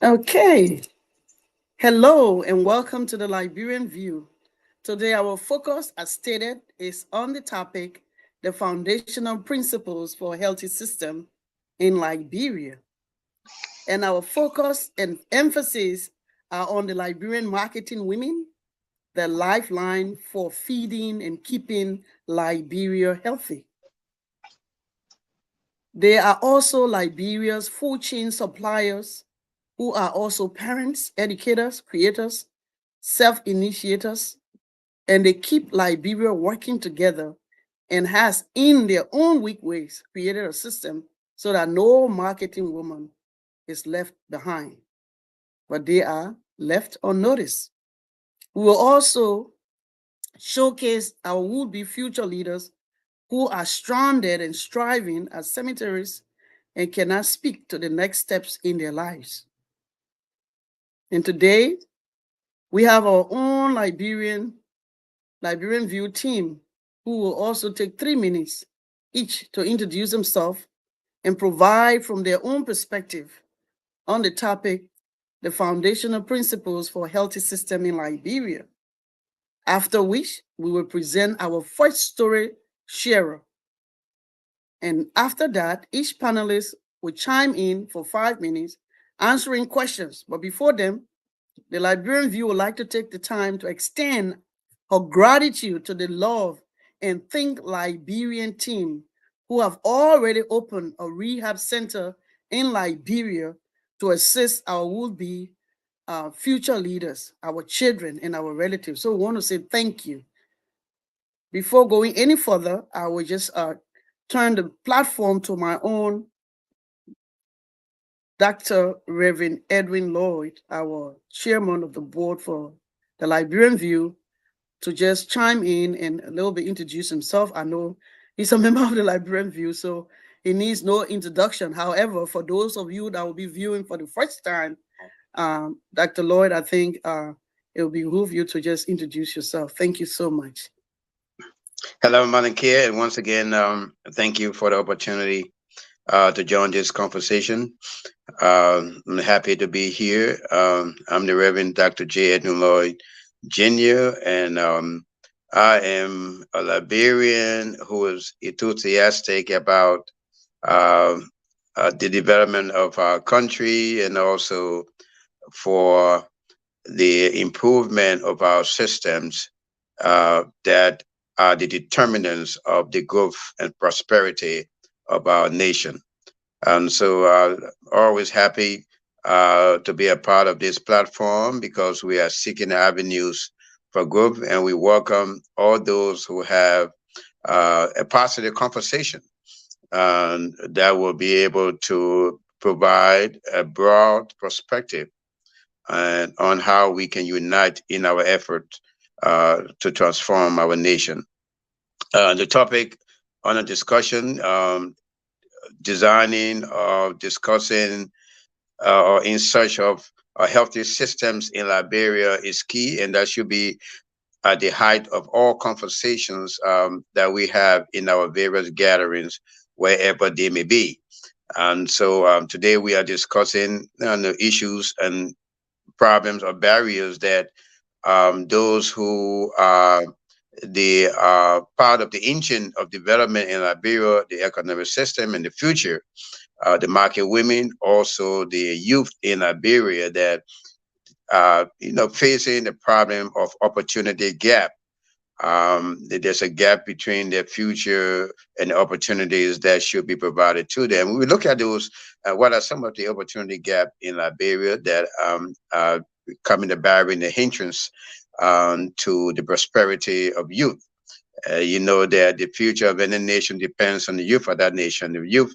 Okay. Hello and welcome to the Liberian View. Today, our focus, as stated, is on the topic the foundational principles for a healthy system in Liberia. And our focus and emphasis are on the Liberian marketing women, the lifeline for feeding and keeping Liberia healthy. They are also Liberia's food chain suppliers who are also parents, educators, creators, self initiators, and they keep Liberia working together and has, in their own weak ways, created a system so that no marketing woman is left behind, but they are left unnoticed. We will also showcase our would be future leaders who are stranded and striving as cemeteries and cannot speak to the next steps in their lives. And today, we have our own Liberian View team who will also take 3 minutes each to introduce themselves and provide from their own perspective on the topic, the foundational principles for a healthy system in Liberia. After which, we will present our first story sharer. And after that, each panelist will chime in for 5 minutes answering questions. But before them, the Liberian View would like to take the time to extend her gratitude to the Love and Think Liberian team who have already opened a rehab center in Liberia to assist our would-be future leaders, our children, and our relatives. So we want to say thank you. Before going any further, I will just turn the platform to my own Dr. Reverend Edwin Lloyd, our chairman of the board for the Liberian View, to just chime in and a little bit introduce himself. I know he's a member of the Liberian View, so he needs no introduction. However, for those of you that will be viewing for the first time, Dr. Lloyd, I think it will behoove you to just introduce yourself. Thank you so much. Hello, Madam Chair, and once again, thank you for the opportunity to join this conversation. I'm happy to be here. I'm the Reverend Dr. J. Edwin Lloyd Jr., and I am a Liberian who is enthusiastic about um the development of our country and also for the improvement of our systems that are the determinants of the growth and prosperity of our nation. And so, always happy to be a part of this platform because we are seeking avenues for growth, and we welcome all those who have a positive conversation that will be able to provide a broad perspective and on how we can unite in our effort to transform our nation. The topic on a discussion, designing or discussing or in search of healthy systems in Liberia is key, and that should be at the height of all conversations that we have in our various gatherings, wherever they may be. And so today we are discussing the issues and problems or barriers that those who are the part of the engine of development in Liberia, the economic system and the future, the market women, also the youth in Liberia that facing the problem of opportunity gap. There's a gap between their future and the opportunities that should be provided to them. When we look at those, what are some of the opportunity gap in Liberia that are coming to barrier in the hindrance to the prosperity of youth? You know that the future of any nation depends on the youth of that nation. The youth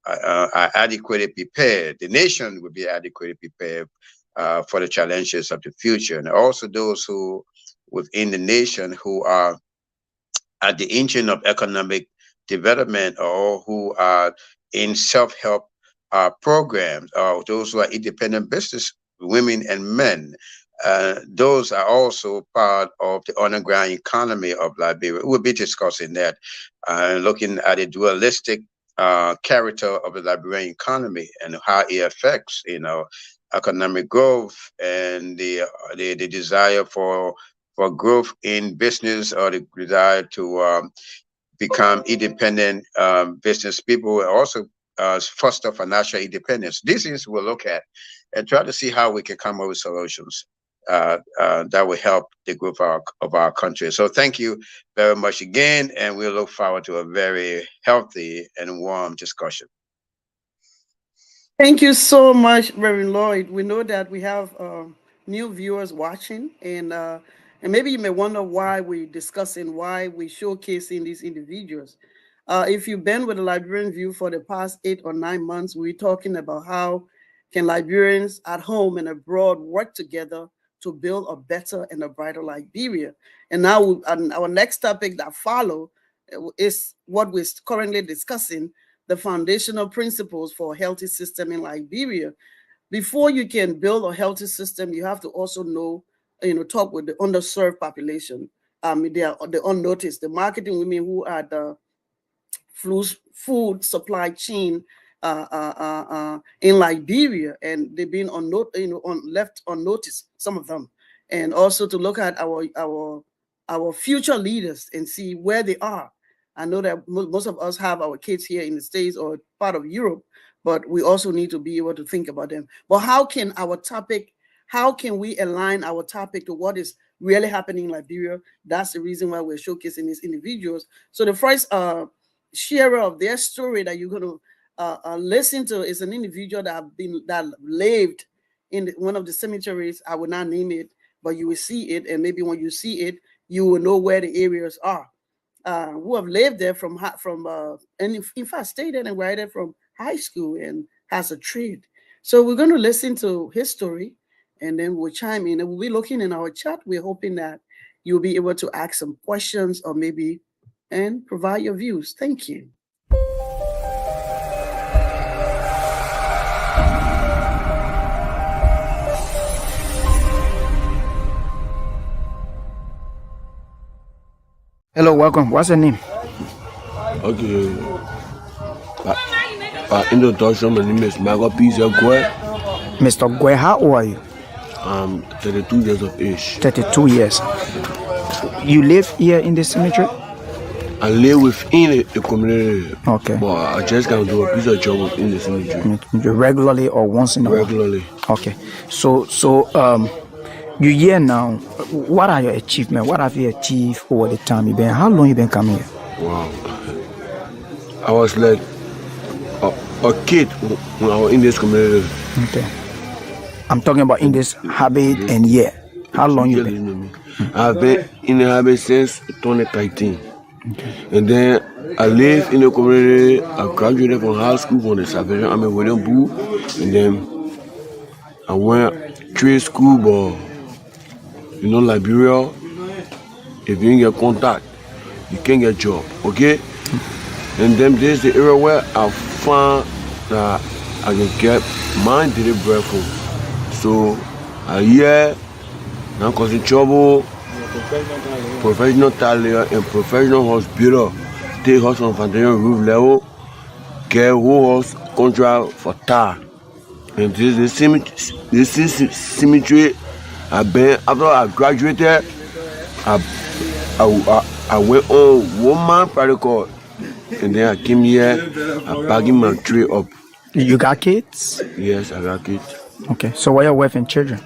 are adequately prepared. The nation will be adequately prepared for the challenges of the future, and also those who within the nation who are at the engine of economic development or who are in self-help programs or those who are independent business women and men. Those are also part of the underground economy of Liberia. We'll be discussing that, looking at the dualistic character of the Liberian economy and how it affects, economic growth and the desire for growth in business, or the desire to become independent business people, and also foster financial independence. These things we'll look at and try to see how we can come up with solutions that will help the growth of our country. So thank you very much again, and we look forward to a very healthy and warm discussion. Thank you so much, Reverend Lloyd. We know that we have new viewers watching, and maybe you may wonder why we're discussing, why we're showcasing these individuals. If you've been with the Liberian View for the past 8 or 9 months, we're talking about how can Liberians at home and abroad work together to build a better and a brighter Liberia. And now our next topic that follow is what we're currently discussing, the foundational principles for a healthy system in Liberia. Before you can build a healthy system, you have to also know, talk with the underserved population. They are the unnoticed, the marketing women who are the food supply chain in Liberia, and they've been left unnoticed, some of them, and also to look at our future leaders and see where they are. I know that most of us have our kids here in the States or part of Europe, but we also need to be able to think about them. But how can we align our topic to what is really happening in Liberia? That's the reason why we're showcasing these individuals. So the first sharer of their story that you're going to listen to is an individual that lived in one of the cemeteries. I will not name it, but you will see it, and maybe when you see it, you will know where the areas are. Who have lived there and in fact stayed there and graduated from high school and has a trade. So we're going to listen to his story, and then we'll chime in, and we'll be looking in our chat. We're hoping that you'll be able to ask some questions or maybe and provide your views. Thank you. Hello, welcome. What's your name? Okay. Introduction, my name is Michael P. Gwe. Mr. Gwe, how old are you? I'm 32 years of age. 32 years. You live here in this cemetery? I live within the community. Okay. But I just can do a piece of job within the cemetery. Regularly or once in a while? Regularly. Okay. So you here now. What are your achievements? What have you achieved over the time you've been? How long you been coming here? Wow. I was like a kid when I was in this community. Okay. I'm talking about in this habit and year. How long you been? I've been in the habit since 2013. Okay. And then I live in the community. I graduated from high school from the Salvation Army William Boo. And then I went trade school, but Liberia, if you get contact, you can't get job, okay? And then this is the area where I found that I can get my daily bread from. So I hear now causing trouble, professional tailor and professional hospital, take us on foundation roof level, get whole house contract for tar. And this is the cemetery. After I graduated, I went on 1 month protocol, and then I came here. I bagging my tree up. You got kids? Yes, I got kids. Okay, so where your wife and children?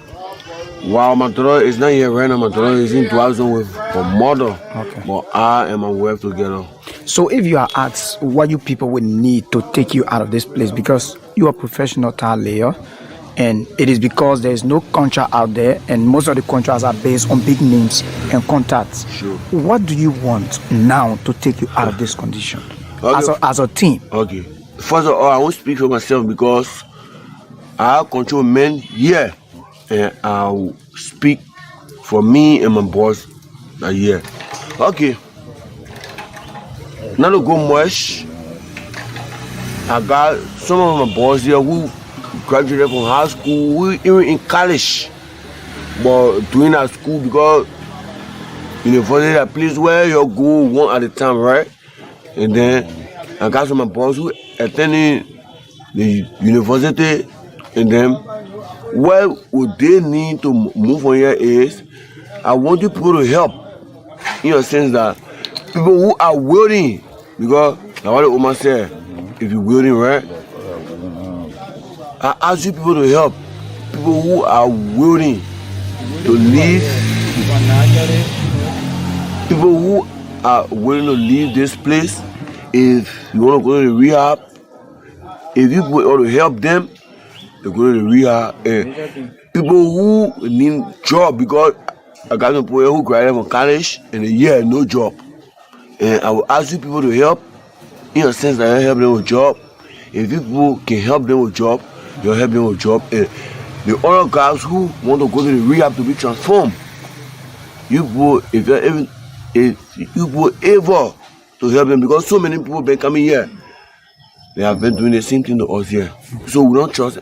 Wow, my daughter is not here right now. My daughter is in Dwazon with her mother. Okay. But I and my wife together. So if you are asked what you people would need to take you out of this place, because you are a professional tile layer, and it is because there is no contract out there, and most of the contracts are based on big names and contacts. Sure. What do you want now to take you out of this condition? Okay. As a team? Okay. First of all, I won't speak for myself because I control men here, and I will speak for me and my boss here. Okay. Not to go much. I got some of my boys here who graduated from high school, who even in college, but doing that school because university is a place where you go one at a time, right? And then I got some of my boys who attending the university, and then what would they need to move on here is, I want you people to help, in a sense that people who are willing, because like what the woman said, if you're willing, right? I ask you people to help people who are willing to leave, people who are willing to leave this place. If you want to go to the rehab, if you want to help them, they go to the rehab. And people who need job, because I got some people who graduated from college and a year no job, and I will ask you people to help, in a sense that I help them with job. If people can help them with job, you'll help them with job. And the other guys who want to go to the rehab to be transformed, you people, if you people able to help them, because so many people been coming here, they have been doing the same thing to us here. So we don't trust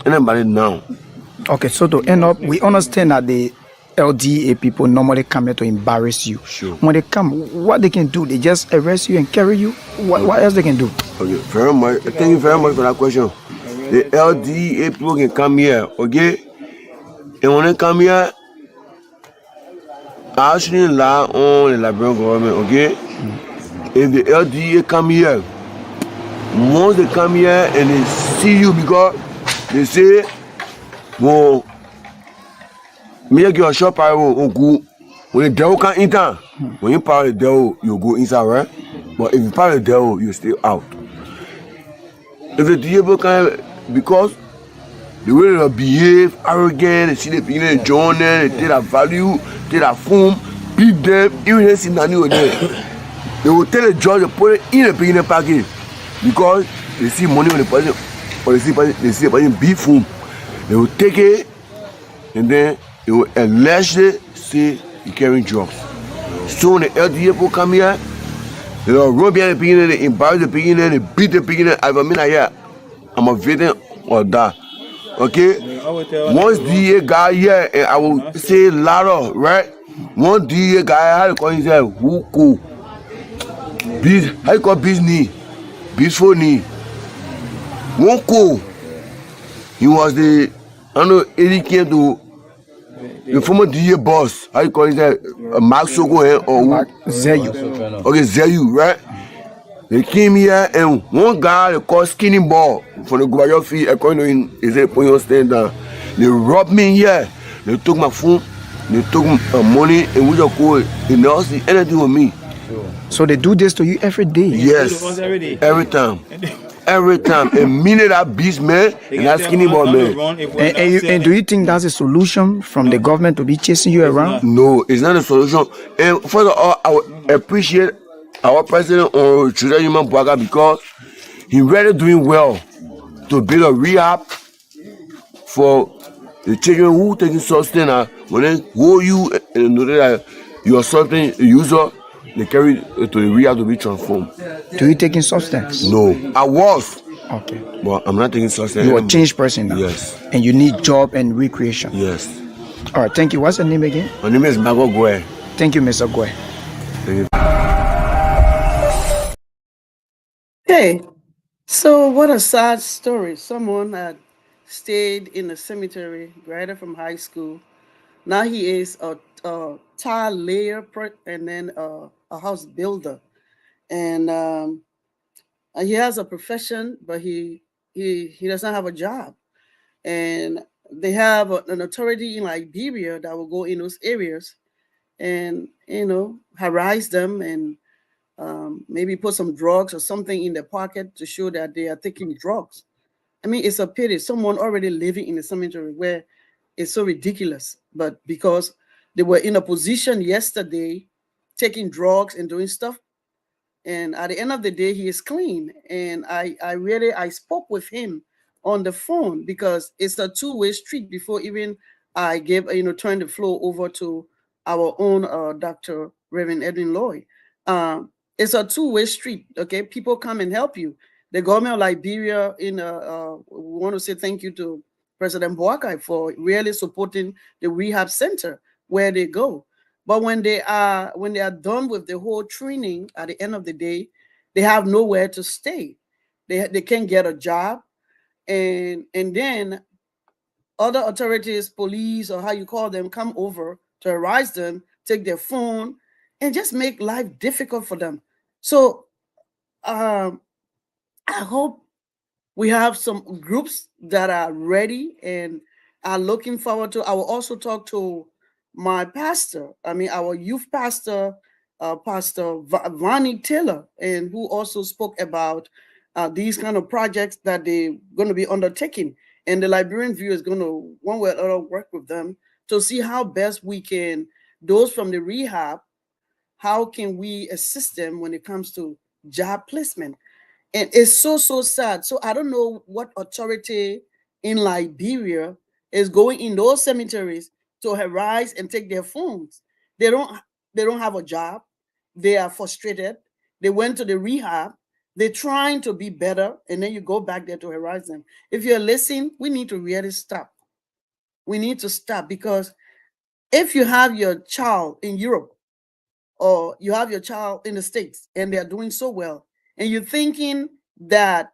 anybody now. Okay, so to end up, we understand that the LDA people normally come here to embarrass you. Sure. When they come, what they can do? They just arrest you and carry you? What else they can do? Okay, very much. Thank you very much for that question. The LDA people can come here, okay? And when they come here, I actually rely on the Liberian government, okay? If the LDA come here, once they come here and they see you, because they say, well, me give a shop power on go. When the devil can enter, when you power the devil, you go inside, right? But if you power the devil, you stay out. If the devil can, because the way they behave, arrogant, they see the people they join them, they take that value, take that form, beat them, even they see nothing with them. They will tell the judge to put it in the beginning package, because they see money on the person, or they see the person beat form. They will take it, and then they will allegedly say you carrying drugs. So when the LDA people come here, they will run behind the beginning, they embarrass the beginning, they beat the beginning. I mean, here, I'm a victim of that. Okay? Once DA guy here, and I will say louder, right? One DA guy, how you call himself? Who cool? How you call business? Peaceful knee. One cool. He was the, I don't know, he came to the former DA boss. How you call himself? Mark Soko or Zeyu. okay, Zeyu, right? They came here and one guy they called Skinny Ball from the Gubayo fee, according to him, he said, put your stand down. They robbed me here. They took my phone, they took my money, and we just go, they never see anything with me. So they do this to you every day? Yes, every time. Every time. A minute that beast man and that Skinny Ball man. And do you think that's a solution from the government to be chasing you around? No, it's not a solution. And first of all, I would appreciate our president on Children Human Bwaga, because he really doing well to build a rehab for the children who taking substance. When they hold you and know that you're substance user, they carry it to the rehab to be transformed. Do you taking substance? No, I was, Okay. but I'm not taking substance. You're a changed person now? Yes. And you need job and recreation? Yes. All right, thank you. What's your name again? My name is Mago Gwe. Thank you, Mr. Gwe. Thank you. Okay, so what a sad story. Someone had stayed in a cemetery, graduated from high school. Now he is a tile layer and then a house builder. And he has a profession, but he doesn't have a job. And they have an authority in Liberia that will go in those areas and, harass them and maybe put some drugs or something in their pocket to show that they are taking drugs. I mean, it's a pity. Someone already living in a cemetery where it's so ridiculous. But because they were in a position yesterday taking drugs and doing stuff, and at the end of the day, he is clean. And I spoke with him on the phone, because it's a two-way street before even I turned the floor over to our own Dr. Reverend Edwin Lloyd. It's a two-way street, okay? People come and help you. The government of Liberia, we want to say thank you to President Boakai for really supporting the rehab center where they go. But when they are done with the whole training, at the end of the day, they have nowhere to stay. They can't get a job, and then other authorities, police, or how you call them, come over to harass them, take their phone, and just make life difficult for them. So um, I hope we have some groups that are ready and are looking forward to. I will also talk to my pastor, I mean, our youth pastor, Pastor Vonnie Taylor, and who also spoke about these kind of projects that they're going to be undertaking. And the Liberian View is going to, one way or another, work with them to see how best we can, those from the rehab, how can we assist them when it comes to job placement. And it's so sad. So I don't know what authority in Liberia is going in those cemeteries to harass and take their phones. They don't have a job. They are frustrated. They went to the rehab. They're trying to be better, and then you go back there to harass them. If you're listening, we need to really stop. We need to stop, because if you have your child in Europe, or you have your child in the States and they're doing so well, and you're thinking that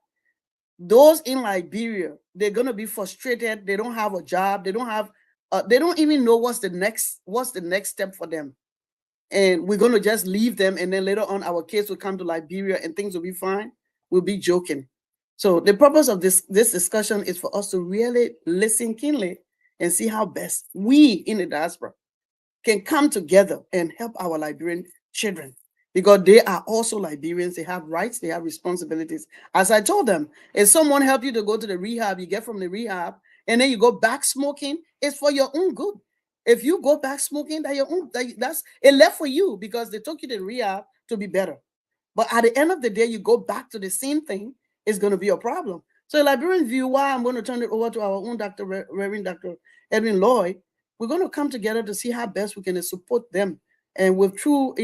those in Liberia, they're gonna be frustrated. They don't have a job. They don't even know what's the next step for them. And we're gonna just leave them, and then later on, our kids will come to Liberia and things will be fine. We'll be joking. So the purpose of this discussion is for us to really listen keenly and see how best we in the diaspora can come together and help our Liberian children, because they are also Liberians. They have rights, they have responsibilities. As I told them, if someone help you to go to the rehab, you get from the rehab, and then you go back smoking, it's for your own good. If you go back smoking, that's it left for you, because they took you to rehab to be better. But at the end of the day, you go back to the same thing, it's going to be a problem. So, Liberian View, why I'm going to turn it over to our own Dr. Reverend Dr. Edwin Lloyd, we're going to come together to see how best we can support them. And with through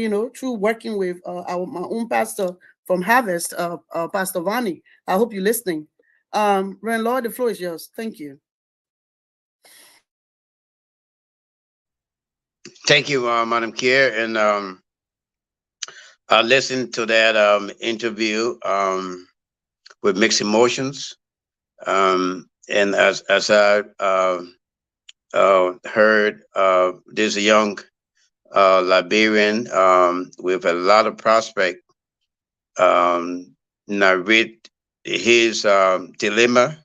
working with my own pastor from Harvest, Pastor Vani. I hope you're listening. Reverend Lloyd, the floor is yours. Thank you. Thank you, Madam Kier. And I listened to that interview with mixed emotions. And as I heard, there's a young Liberian with a lot of prospect narrate his dilemma,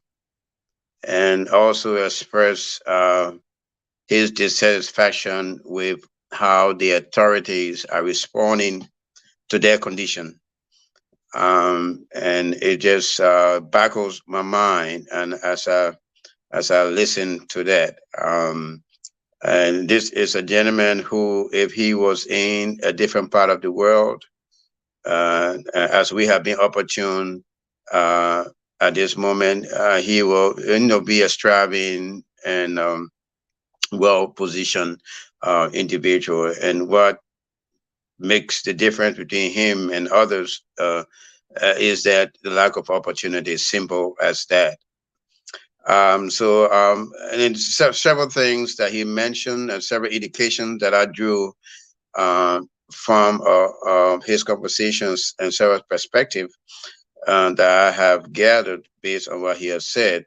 and also express his dissatisfaction with how the authorities are responding to their condition. And it just boggles my mind. And as I listen to that, and this is a gentleman who, if he was in a different part of the world, as we have been opportune at this moment, he will, be a striving and well-positioned individual. And what makes the difference between him and others is that the lack of opportunity is simple as that. And then several things that he mentioned, and several indications that I drew from his conversations and several perspectives that I have gathered based on what he has said,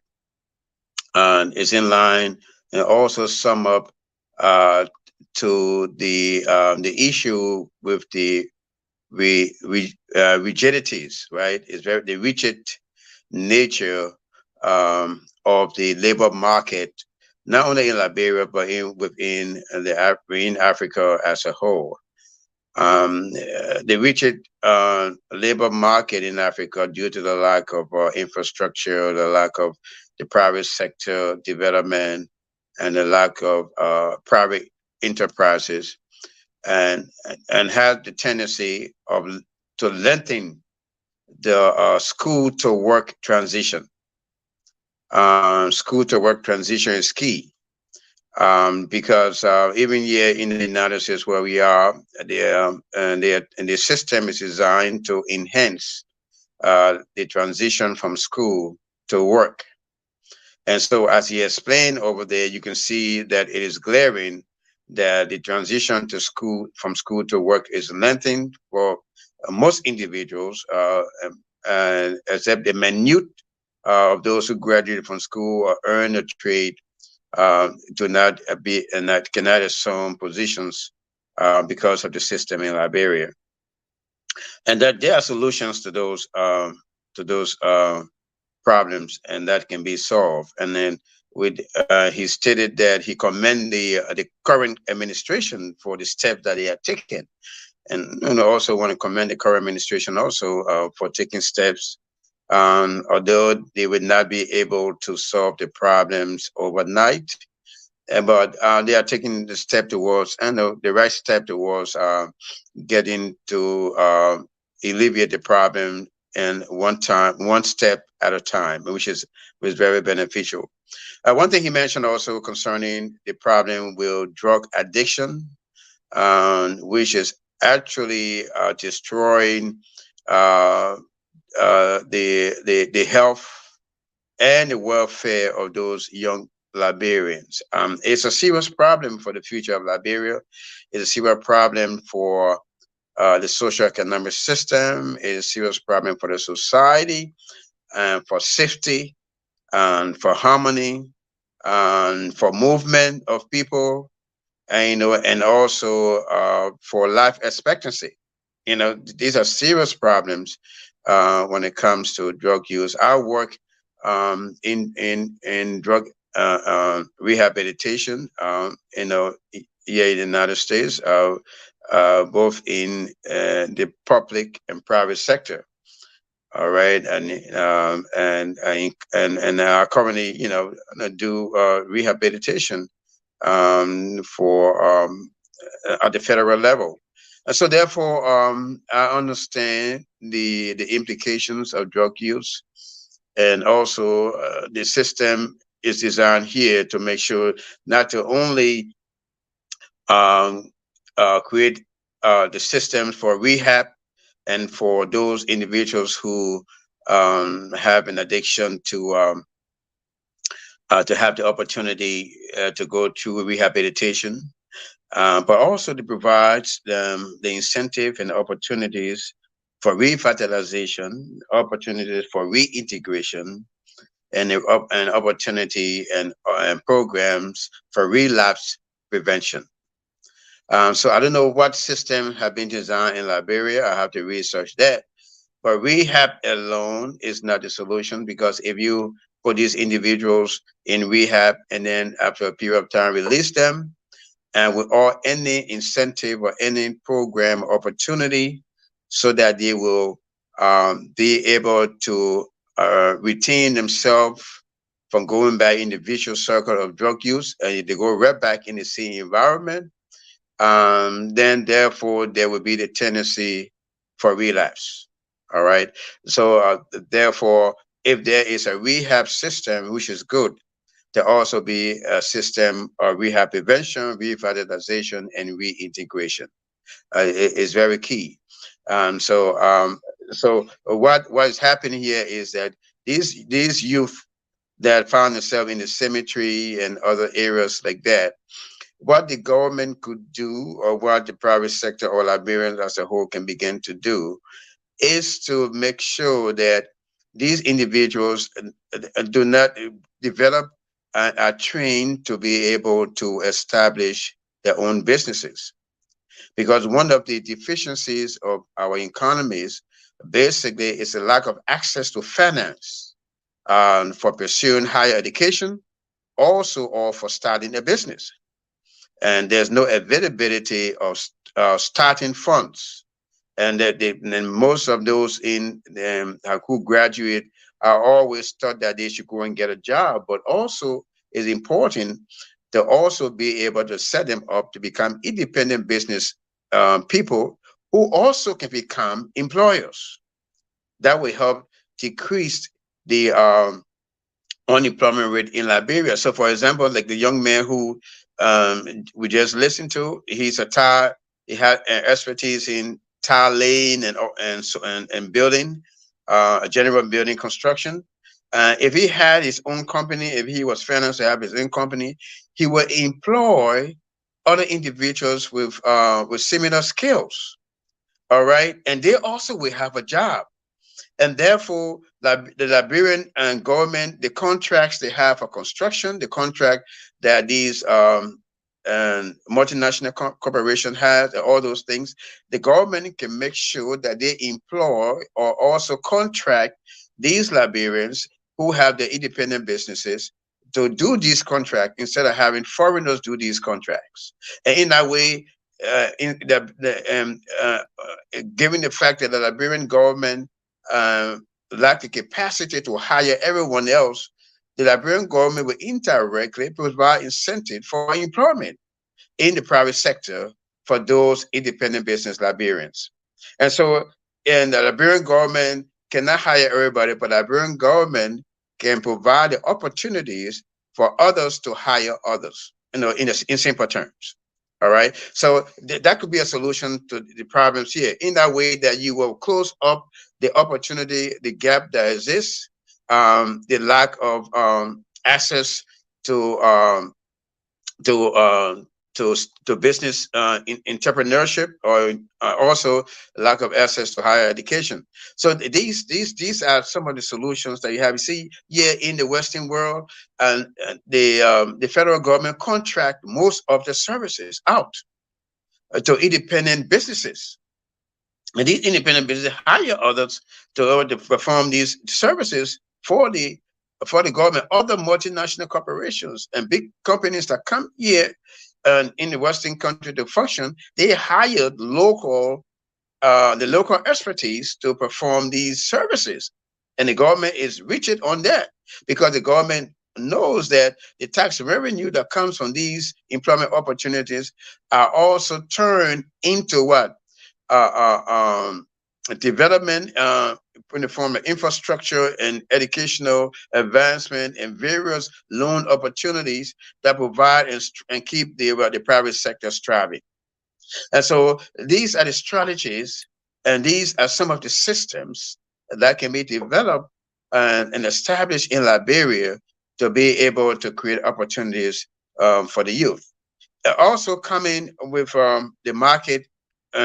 and is in line, and also sum up to the issue with the rigidities, right? It's very the rigid nature of the labor market, not only in Liberia but within Africa as a whole. The rigid labor market in Africa, due to the lack of infrastructure, the lack of the private sector development, and the lack of private enterprises, and had the tendency to lengthen the school to work transition. School to work transition is key, because even here in the United States where we are, the system is designed to enhance the transition from school to work. And so, as he explained over there, you can see that it is glaring that the transition to school, from school to work, is lengthened for most individuals, except the minute of those who graduate from school or earn a trade, do not be and that cannot assume positions because of the system in Liberia, and that there are solutions to those problems, and that can be solved. And then with he stated that he commend the current administration for the steps that they are taking, and also want to commend the current administration also for taking steps. Although they would not be able to solve the problems overnight, but they are taking the step towards, and the right step towards getting to alleviate the problem in one step at a time, which is very beneficial. One thing he mentioned also concerning the problem with drug addiction, which is actually destroying uh, the health and the welfare of those young Liberians. It's a serious problem for the future of Liberia. It's a serious problem for the socio-economic system. It's a serious problem for the society, and for safety, and for harmony, and for movement of people, and and also for life expectancy. These are serious problems when it comes to drug use. I work in drug rehabilitation, here in the United States, both in the public and private sector. All right, and I currently, do rehabilitation for at the federal level. And so therefore, I understand the implications of drug use, and also the system is designed here to make sure not to only um, create the systems for rehab and for those individuals who have an addiction to have the opportunity to go through rehabilitation, but also to provide them the incentive and opportunities for revitalization, opportunities for reintegration, and opportunity and programs for relapse prevention. So I don't know what systems have been designed in Liberia. I have to research that. But rehab alone is not the solution, because if you put these individuals in rehab and then after a period of time release them, and without any incentive or any program opportunity, so that they will be able to retain themselves from going back in the vicious circle of drug use, and they go right back in the same environment, then therefore there will be the tendency for relapse. All right. So therefore, if there is a rehab system, which is good, there also be a system of rehab prevention, revitalization, and reintegration. Is very key. So what is happening here is that these youth that found themselves in the cemetery and other areas like that, what the government could do, or what the private sector or Liberians as a whole can begin to do, is to make sure that these individuals do not develop and are trained to be able to establish their own businesses. Because one of the deficiencies of our economies basically is a lack of access to finance for pursuing higher education, also, or for starting a business. And there's no availability of starting funds, and and most of those in who graduate are always taught that they should go and get a job, but also is important to also be able to set them up to become independent business people who also can become employers. That will help decrease the unemployment rate in Liberia. So, for example, like the young man who we just listened to, he's a tire. He had expertise in tile laying and building, general building construction. If he had his own company, if he was financed to have his own company, he would employ other individuals with similar skills. All right, and they also will have a job. And therefore, the Liberian government, the contracts they have for construction, the contract that these and multinational corporation has, and all those things, the government can make sure that they employ or also contract these Liberians who have the independent businesses to do these contracts instead of having foreigners do these contracts. And in that way, given the fact that the Liberian government uh, lack the capacity to hire everyone else, the Liberian government will indirectly provide incentive for employment in the private sector for those independent business Liberians. And so, and the Liberian government cannot hire everybody, but the Liberian government can provide the opportunities for others to hire others, in simple terms. All right. So that could be a solution to the problems here. In that way, that you will close up the opportunity, the gap that exists, the lack of access to to uh, to business entrepreneurship, or also lack of access to higher education. So these are some of the solutions that you have. You see, here in the Western world, and the federal government contract most of the services out to independent businesses. And these independent businesses hire others to perform these services for the government. Other multinational corporations and big companies that come here and in the Western country to function, they hired the local expertise to perform these services. And the government is rigid on that, because the government knows that the tax revenue that comes from these employment opportunities are also turned into what? Development in the form of infrastructure and educational advancement and various loan opportunities that provide and keep the private sector thriving. And so these are the strategies, and these are some of the systems that can be developed and established in Liberia to be able to create opportunities for the youth. Also coming with the market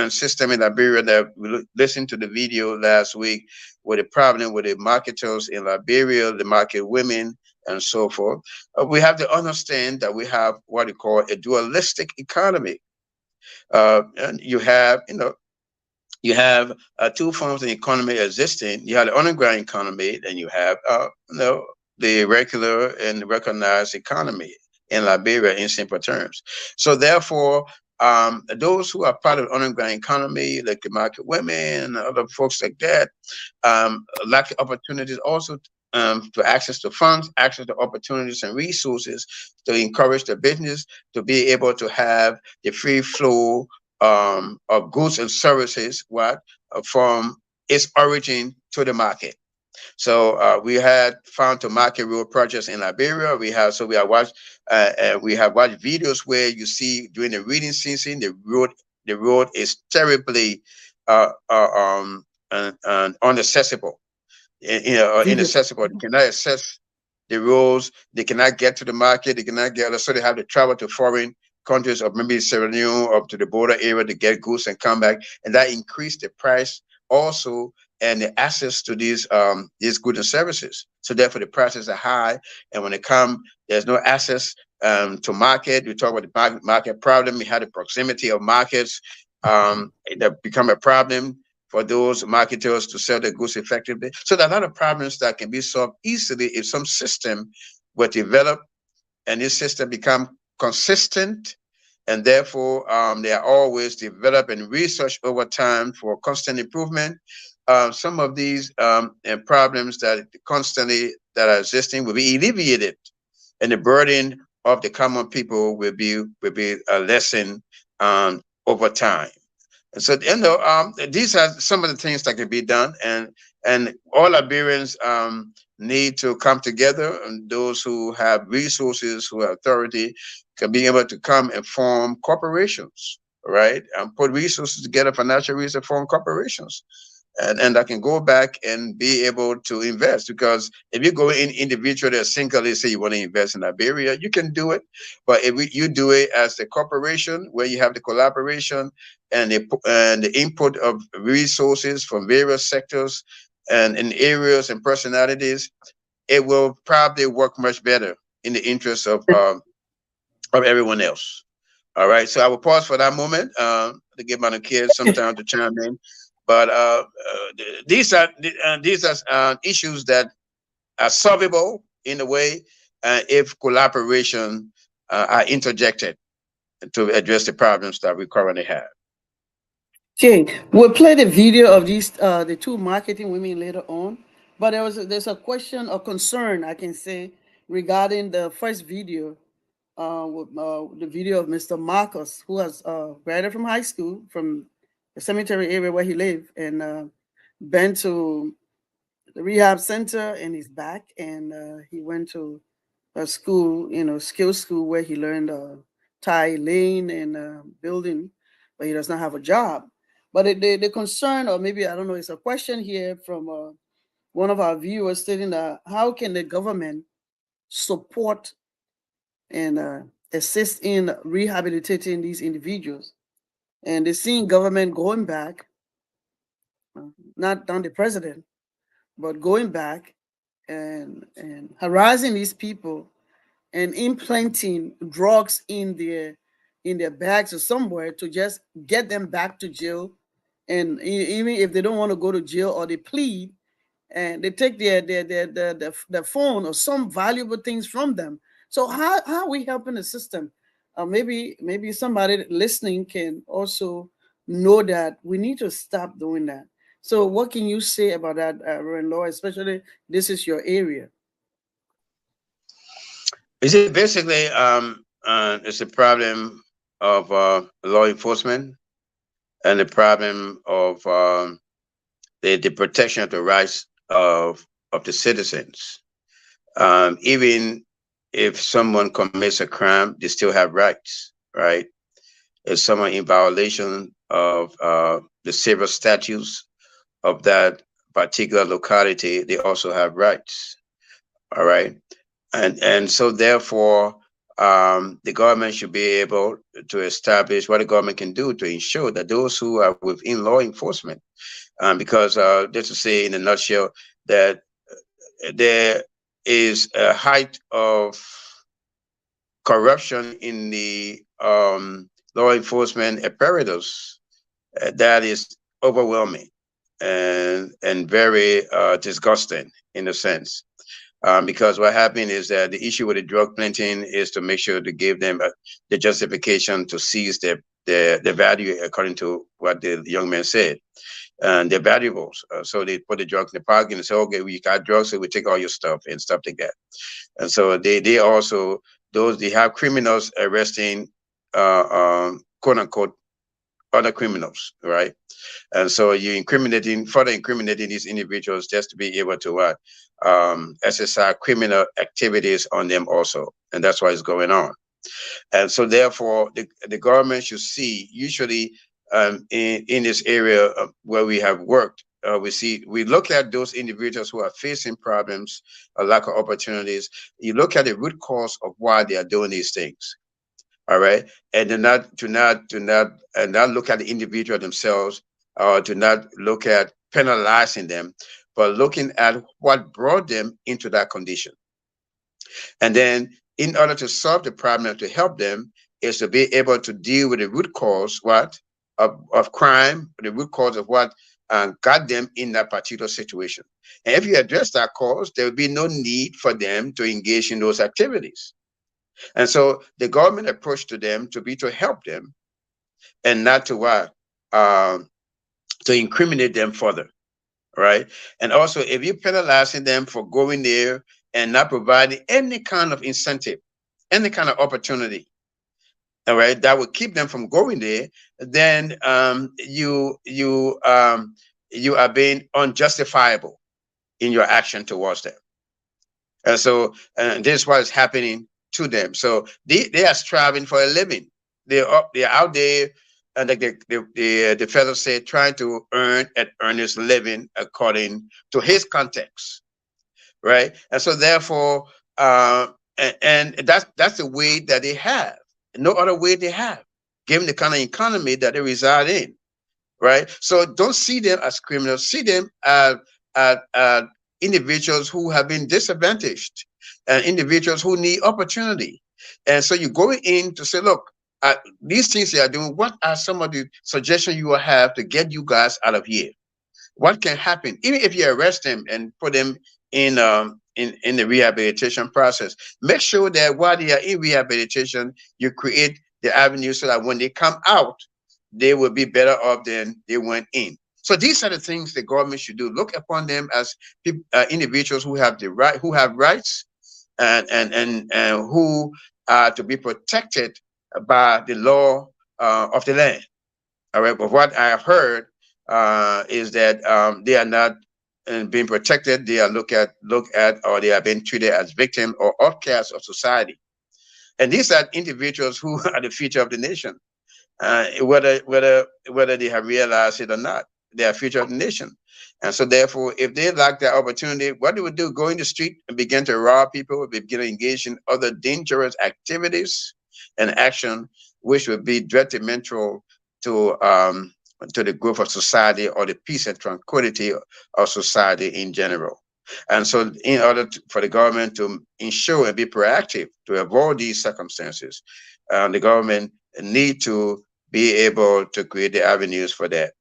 system in Liberia, that we listened to the video last week with the problem with the marketers in Liberia, the market women, and so forth. We have to understand that we have what we call a dualistic economy. And you have two forms of economy existing. You have the underground economy, and you have the regular and recognized economy in Liberia, in simple terms. So therefore, those who are part of the underground economy, like the market women and other folks like that, lack opportunities also to access to funds, access to opportunities and resources to encourage the business to be able to have the free flow of goods and services, from its origin to the market. So we had found to market road projects in Liberia. We have watched videos where you see during the reading season the road is terribly inaccessible. Inaccessible. They cannot access the roads. They cannot get to the market. They cannot get. So they have to travel to foreign countries, or maybe Sierra Leone, up to the border area to get goods and come back, and that increased the price also, and the access to these goods and services. So therefore, the prices are high, and when they come, there's no access to market. We talk about the market problem. We had the proximity of markets that become a problem for those marketers to sell their goods effectively. So there are a lot of problems that can be solved easily if some system were developed, and this system become consistent, and therefore they are always developed and researched over time for constant improvement. Some of these problems that are existing will be alleviated, and the burden of the common people will be lessened over time. And so, these are some of the things that can be done, and all Liberians need to come together, and those who have resources, who have authority, can be able to come and form corporations, right? And put resources together, financial resources, form corporations. And I can go back and be able to invest, because if you go in individually or singly, say you want to invest in Liberia, you can do it. But if you do it as a corporation, where you have the collaboration and the input of resources from various sectors, and in areas and personalities, it will probably work much better in the interest of everyone else. All right, so I will pause for that moment to give my kids some time to chime in. But these are issues that are solvable in a way if collaboration are interjected to address the problems that we currently have. Okay, we'll play the video of these the two marketing women later on. But there's a question or concern I can say regarding the first video, the video of Mr. Marcus, who has graduated from high school from the cemetery area where he lived, and been to the rehab center, and he's back, and he went to a school, skill school where he learned tie laying and building, but he does not have a job. But the concern, or maybe I don't know, it's a question here from one of our viewers stating that how can the government support and assist in rehabilitating these individuals? And they're seeing government going back, not down the president, but going back and harassing these people and implanting drugs in their bags or somewhere to just get them back to jail. And even if they don't want to go to jail or they plead, and they take their phone or some valuable things from them. So how are we helping the system? Maybe somebody listening can also know that we need to stop doing that. So what can you say about that, Reverend Law? Especially this is your area. You see, basically, it's a problem of law enforcement and the problem of the protection of the rights of the citizens. Even if someone commits a crime, they still have rights, right? If someone in violation of the civil statutes of that particular locality, they also have rights, all right? And so therefore, the government should be able to establish what the government can do to ensure that those who are within law enforcement, because just to say in a nutshell that there is a height of corruption in the law enforcement apparatus that is overwhelming and very disgusting in a sense. Because what happened is that the issue with the drug planting is to make sure to give them the justification to seize the value according to what the young man said. And they're valuables. So they put the drugs in the pocket and say, okay, we got drugs, so we take all your stuff and stuff like that. And so they also, they have criminals arresting, quote unquote, other criminals, right? And so you're further incriminating these individuals just to be able to exercise criminal activities on them also. And that's why it's going on. And so therefore, the government should see, usually in this area where we have worked, we look at those individuals who are facing problems, a lack of opportunities. You look at the root cause of why they are doing these things. All right, and not look at the individual themselves, or to not look at penalizing them, but looking at what brought them into that condition. And then, in order to solve the problem, to help them, is to be able to deal with the root cause of crime, the root cause of what got them in that particular situation. And if you address that cause, there will be no need for them to engage in those activities. And so the government approach to them to help them, and not to incriminate them further, right? And also, if you're penalizing them for going there and not providing any kind of incentive, any kind of opportunity, all right, that would keep them from going there, then you are being unjustifiable in your action towards them. And so this is what is happening to them. So they are striving for a living. They're out there, and like the fellow said, trying to earn an earnest living according to his context, right? And so therefore, and that's the way that they have. No other way they have, given the kind of economy that they reside in, right? So don't see them as criminals. See them at individuals who have been disadvantaged and individuals who need opportunity. And so you go in to say, look, these things they are doing, what are some of the suggestions you will have to get you guys out of here? What can happen, even if you arrest them and put them in the rehabilitation process? Make sure that while they are in rehabilitation, you create the avenue so that when they come out, they will be better off than they went in. So these are the things the government should do. Look upon them as individuals who have the right, who have rights, and who are to be protected by the law of the land. All right, but what I have heard is that they are not being protected. They are look at, or they are being treated as victims or outcasts of society. And these are individuals who are the future of the nation, whether they have realized it or not. They are future of the nation. And so therefore, if they lack that opportunity, what they would do, go in the street and begin to rob people, begin to engage in other dangerous activities and action, which would be detrimental to the growth of society or the peace and tranquility of society in general. And so in order for the government to ensure and be proactive to avoid these circumstances, the government need to be able to create the avenues for that.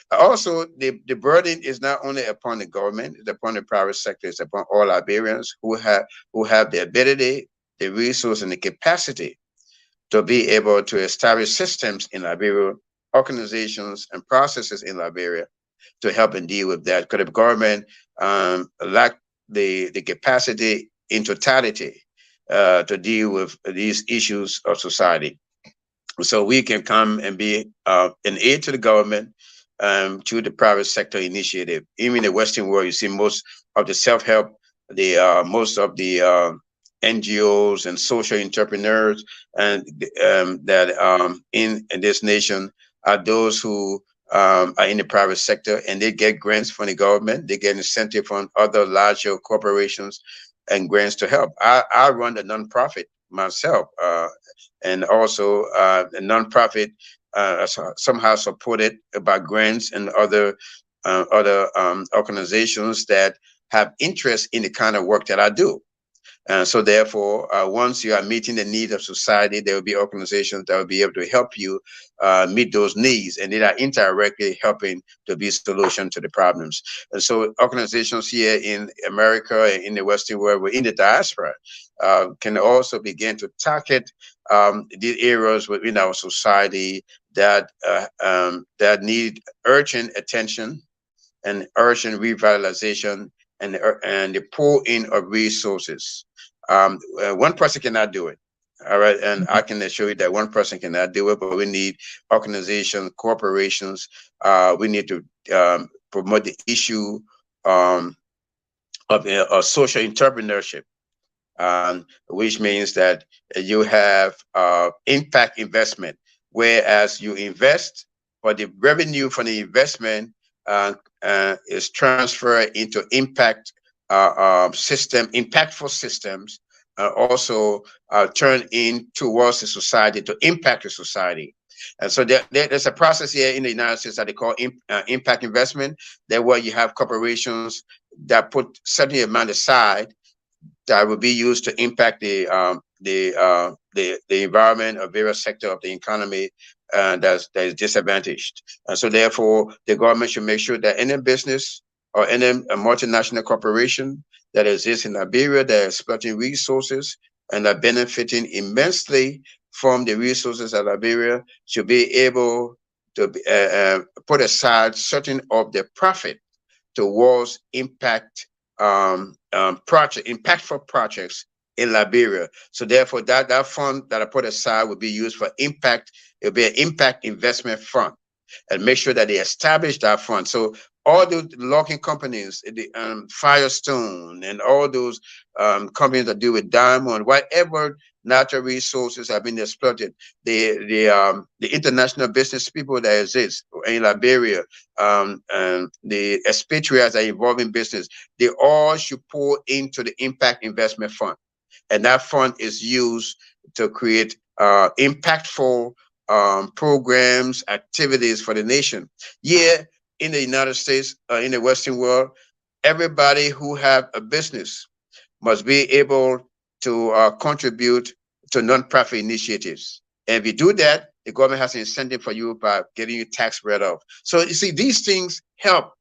Also, the burden is not only upon the government, it's upon the private sector, it's upon all Liberians who have the ability, the resource, and the capacity to be able to establish systems in Liberia, organizations and processes in Liberia to help and deal with that. Because the government lack the capacity in totality to deal with these issues of society. So we can come and be an aid to the government through the private sector initiative. Even in the Western world, you see most of the self-help, most of the NGOs and social entrepreneurs and that in this nation are those who are in the private sector, and they get grants from the government. They get incentive from other larger corporations and grants to help. I run a nonprofit myself, and also a nonprofit somehow supported by grants and other organizations that have interest in the kind of work that I do. So therefore, once you are meeting the needs of society, there will be organizations that will be able to help you meet those needs, and they are indirectly helping to be solution to the problems. And so organizations here in America and in the Western world, in the diaspora, can also begin to target these areas within our society that need urgent attention and urgent revitalization and the pour in of resources. One person cannot do it. All right. And I can assure you that one person cannot do it, but we need organizations, corporations. We need to promote the issue of social entrepreneurship, which means that you have impact investment, whereas you invest, but the revenue from the investment is transferred into impactful systems, also turn in towards the society to impact the society. And so there's a process here in the United States that they call impact investment. That where you have corporations that put certain amount aside that will be used to impact the environment or various sector of the economy that is disadvantaged. And so therefore, the government should make sure that any business or any multinational corporation that exists in Liberia that is exploiting resources and are benefiting immensely from the resources of Liberia should be able to put aside certain of the profit towards impactful projects in Liberia. So therefore, that fund that I put aside will be used for impact. It'll be an impact investment fund, and make sure that they establish that fund. So all the logging companies, the Firestone, and all those companies that do with diamond, whatever natural resources have been exploited, the international business people that exist in Liberia, and the expatriates that are involved in business, they all should pour into the impact investment fund, and that fund is used to create impactful programs, activities for the nation. Yeah, in the United States, in the Western world, everybody who have a business must be able to contribute to nonprofit initiatives. And if you do that, the government has an incentive for you by getting you tax write-off. So you see, these things help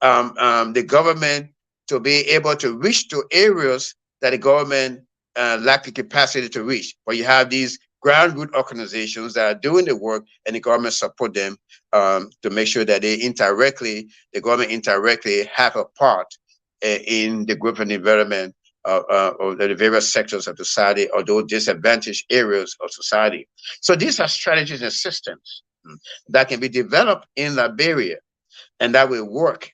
the government to be able to reach to areas that the government lack the capacity to reach. But you have these ground root organizations that are doing the work, and the government support them to make sure that the government indirectly have a part in the growth and development of the various sectors of society or those disadvantaged areas of society. So these are strategies and systems that can be developed in Liberia and that will work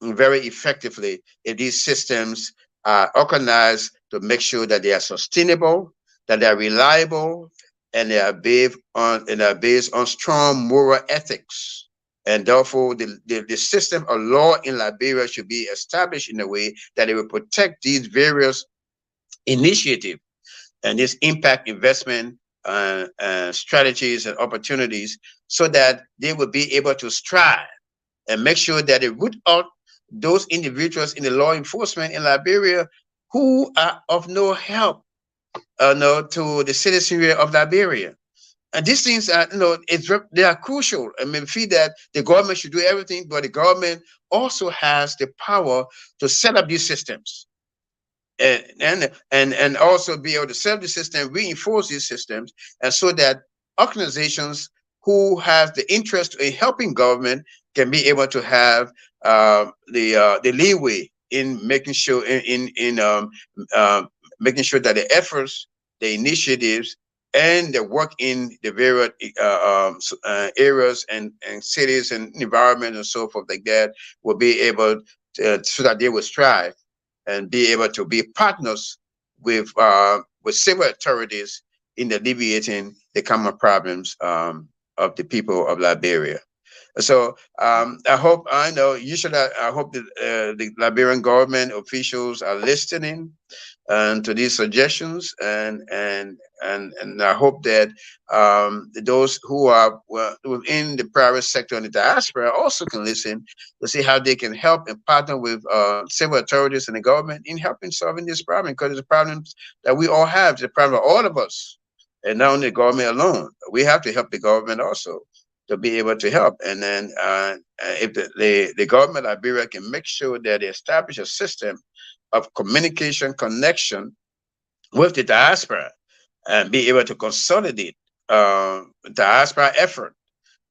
very effectively if these systems are organized to make sure that they are sustainable, that they are reliable, and they are based on strong moral ethics. And therefore, the system of law in Liberia should be established in a way that it will protect these various initiatives and this impact investment strategies and opportunities so that they will be able to strive and make sure that they root out those individuals in the law enforcement in Liberia who are of no help no, to the citizenry of Liberia. And these things are, they are crucial. I mean, feel that the government should do everything, but the government also has the power to set up these systems and also be able to set up the system, reinforce these systems, and so that organizations who have the interest in helping government can be able to have the leeway in making sure making sure that the efforts, the initiatives, and the work in the various areas and cities and environment and so forth like that will be able to, so that they will strive and be able to be partners with civil authorities in alleviating the common problems of the people of Liberia. So I hope that the Liberian government officials are listening to these suggestions, and I hope that those who are within the private sector and the diaspora also can listen to see how they can help and partner with civil authorities and the government in helping solving this problem, because it's a problem that we all have. It's a problem of all of us, and not only the government alone. We have to help the government also to be able to help. And then if the government of Liberia can make sure that they establish a system of communication connection with the diaspora and be able to consolidate diaspora effort,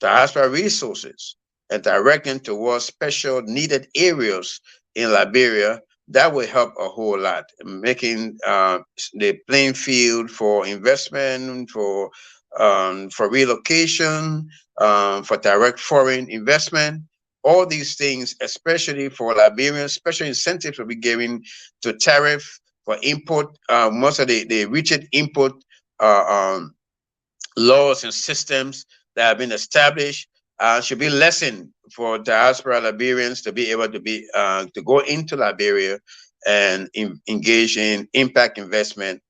diaspora resources, and direct them towards special needed areas in Liberia, that will help a whole lot, making the playing field for investment, for relocation, for direct foreign investment. All these things, especially for Liberians, special incentives will be given to tariff for import. Most of the rigid import laws and systems that have been established should be lessened for diaspora Liberians to be able to go into Liberia and engage in impact investment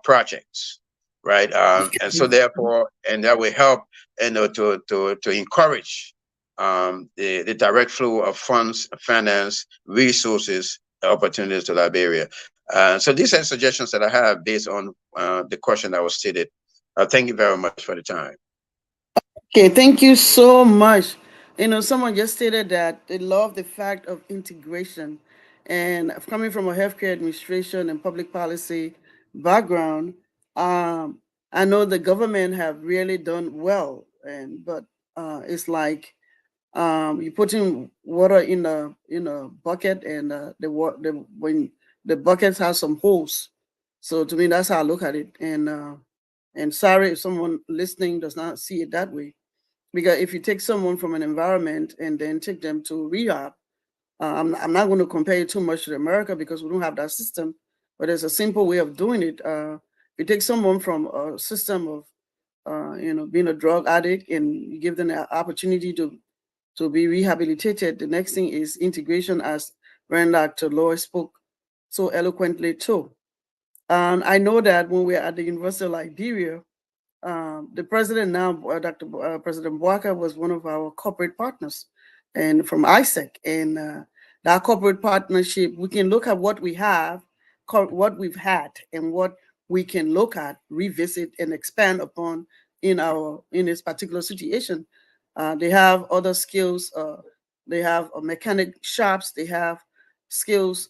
projects, right? And so therefore, and that will help, to encourage the direct flow of funds, finance, resources, opportunities to Liberia. So these are suggestions that I have based on the question that was stated. Thank you very much for the time. Okay, thank you so much. Someone just stated that they love the fact of integration. And coming from a healthcare administration and public policy background, I know the government have really done well. But it's like you put in water in a bucket, and when the buckets have some holes. So to me, that's how I look at it. And sorry if someone listening does not see it that way, because if you take someone from an environment and then take them to rehab, I'm not going to compare it too much to America because we don't have that system, but there's a simple way of doing it. You take someone from a system of being a drug addict, and you give them the opportunity to be rehabilitated. The next thing is integration, as Brand Dr. Lloyd spoke so eloquently too. And I know that when we're at the University of Liberia, the president now, President Boaka, was one of our corporate partners, and from ISEC, and that corporate partnership, we can look at what we have, what we've had, and what we can look at, revisit, and expand upon in this particular situation. They have other skills. They have mechanic shops. They have skills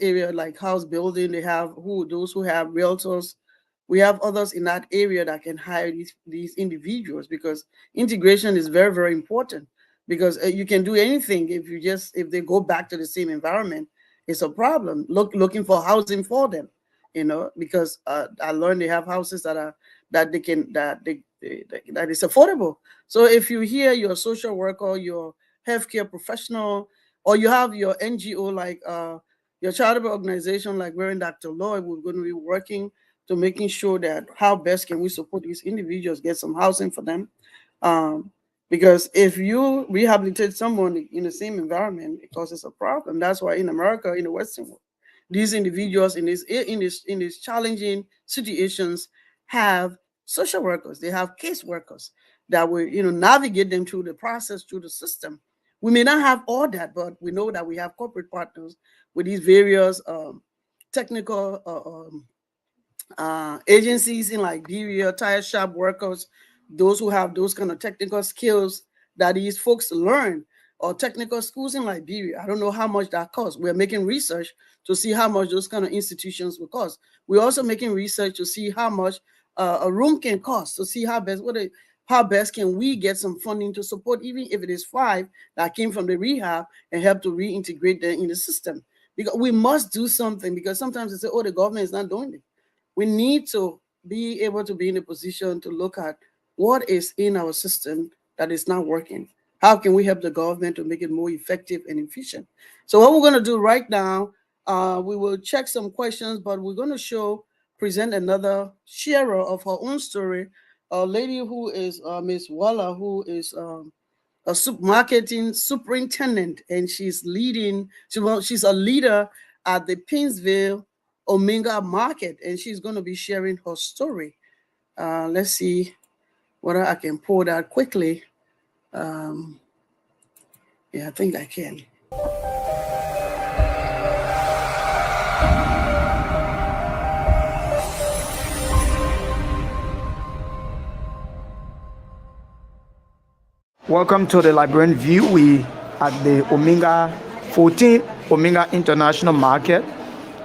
area like house building. They have those who have realtors. We have others in that area that can hire these individuals, because integration is very, very important, because you can do anything if they go back to the same environment, it's a problem. Looking for housing for them, because I learned they have houses that they can that is affordable. So if you hear your social worker, your healthcare professional, or you have your NGO, like your charitable organization, like we're in Dr. Lloyd, we're going to be working to making sure that how best can we support these individuals, get some housing for them. Because if you rehabilitate someone in the same environment, it causes a problem. That's why in America, in the Western world, these individuals in these challenging situations have social workers. They have case workers that will navigate them through the process, through the system. We may not have all that, but we know that we have corporate partners with these various technical agencies in Liberia, tire shop workers, those who have those kind of technical skills that these folks learn, or technical schools in Liberia. I don't know how much that costs. We're making research to see how much those kind of institutions will cost. We're also making research to see how much a room can cost, to see how best can we get some funding to support, even if it is 5 that came from the rehab, and help to reintegrate them in the system. Because we must do something, because sometimes they say, oh, the government is not doing it. We need to be able to be in a position to look at what is in our system that is not working. How can we help the government to make it more effective and efficient? So what we're going to do right now, we will check some questions, but we're going to present another sharer of her own story, a lady who is Miss Waller, who is a marketing superintendent, and she's a leader at the Pinsville Omega Market, and she's going to be sharing her story. Let's see whether I can pull that quickly. Yeah, I think I can. Welcome to the Liberian View. We at the Omega 14 Omega International Market,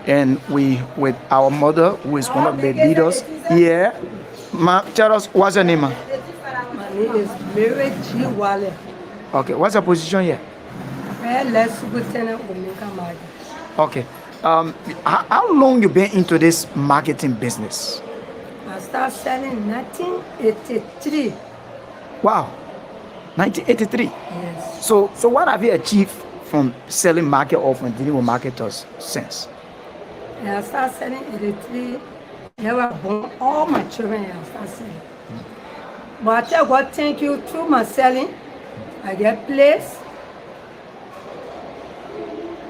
and we with our mother, who is one of the leaders here. Tell us, what's your name, ma? My name is Mary G. Waller. Okay, what's your position here? Let's Superintendent Omega Market. Okay. How long you been into this marketing business? I started selling in 1983. Wow, 1983. Yes. So what have you achieved from selling market or from dealing with marketers since? And I started selling in 83. They were born, all my children, and I started selling. But I tell God, thank you, through my selling, I get place.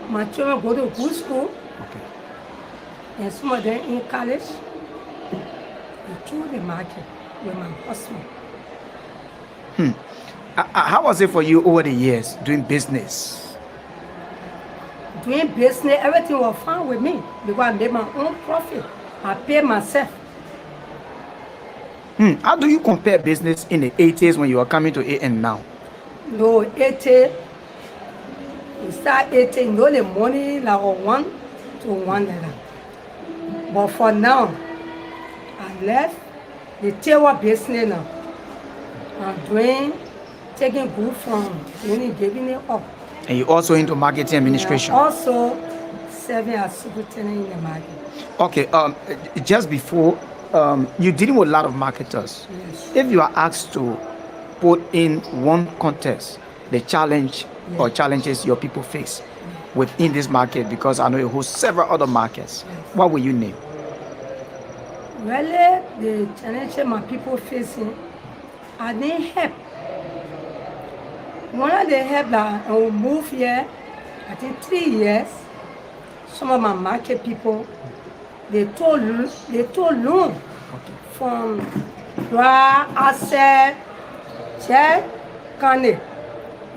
My children go to good school. Okay. And some of them in college. And through the market with my husband. How was it for you over the years doing business? Doing business, everything was fine with me because I made my own profit. I pay myself. How do you compare business in the 80s when you were coming to it and now? No, 80, you start 80, you know the money like 1 to 1 dollar. But for now, I left the table business now. I'm taking good from only giving it up. And you also into marketing administration? And also serving as superintendent in the market. Okay, just before, you're dealing with a lot of marketers. Yes. If you are asked to put in one context, the challenge or challenges your people face within this market, because I know you host several other markets, what will you name? Really, the challenges my people facing, I need help. One of the help that I will move here, I think 3 years, some of my market people, they told loan from Dra, Asset, Check, Kane.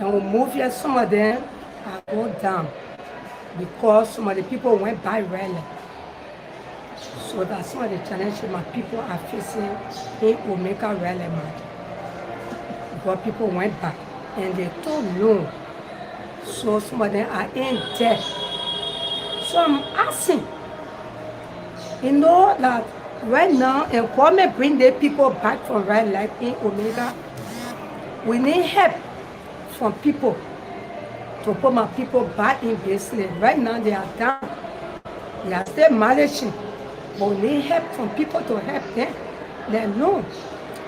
And we move here, some of them, are go down because some of the people went by rally. So that's some of the challenges my people are facing in Omega Rally market. Because people went back and they told no. So some of them are in debt. So I'm asking, you know that right now, and government bring the people back from right life in Omega, we need help from people to put my people back in business. Right now they are down. They are still managing. But we need help from people to help them. They know.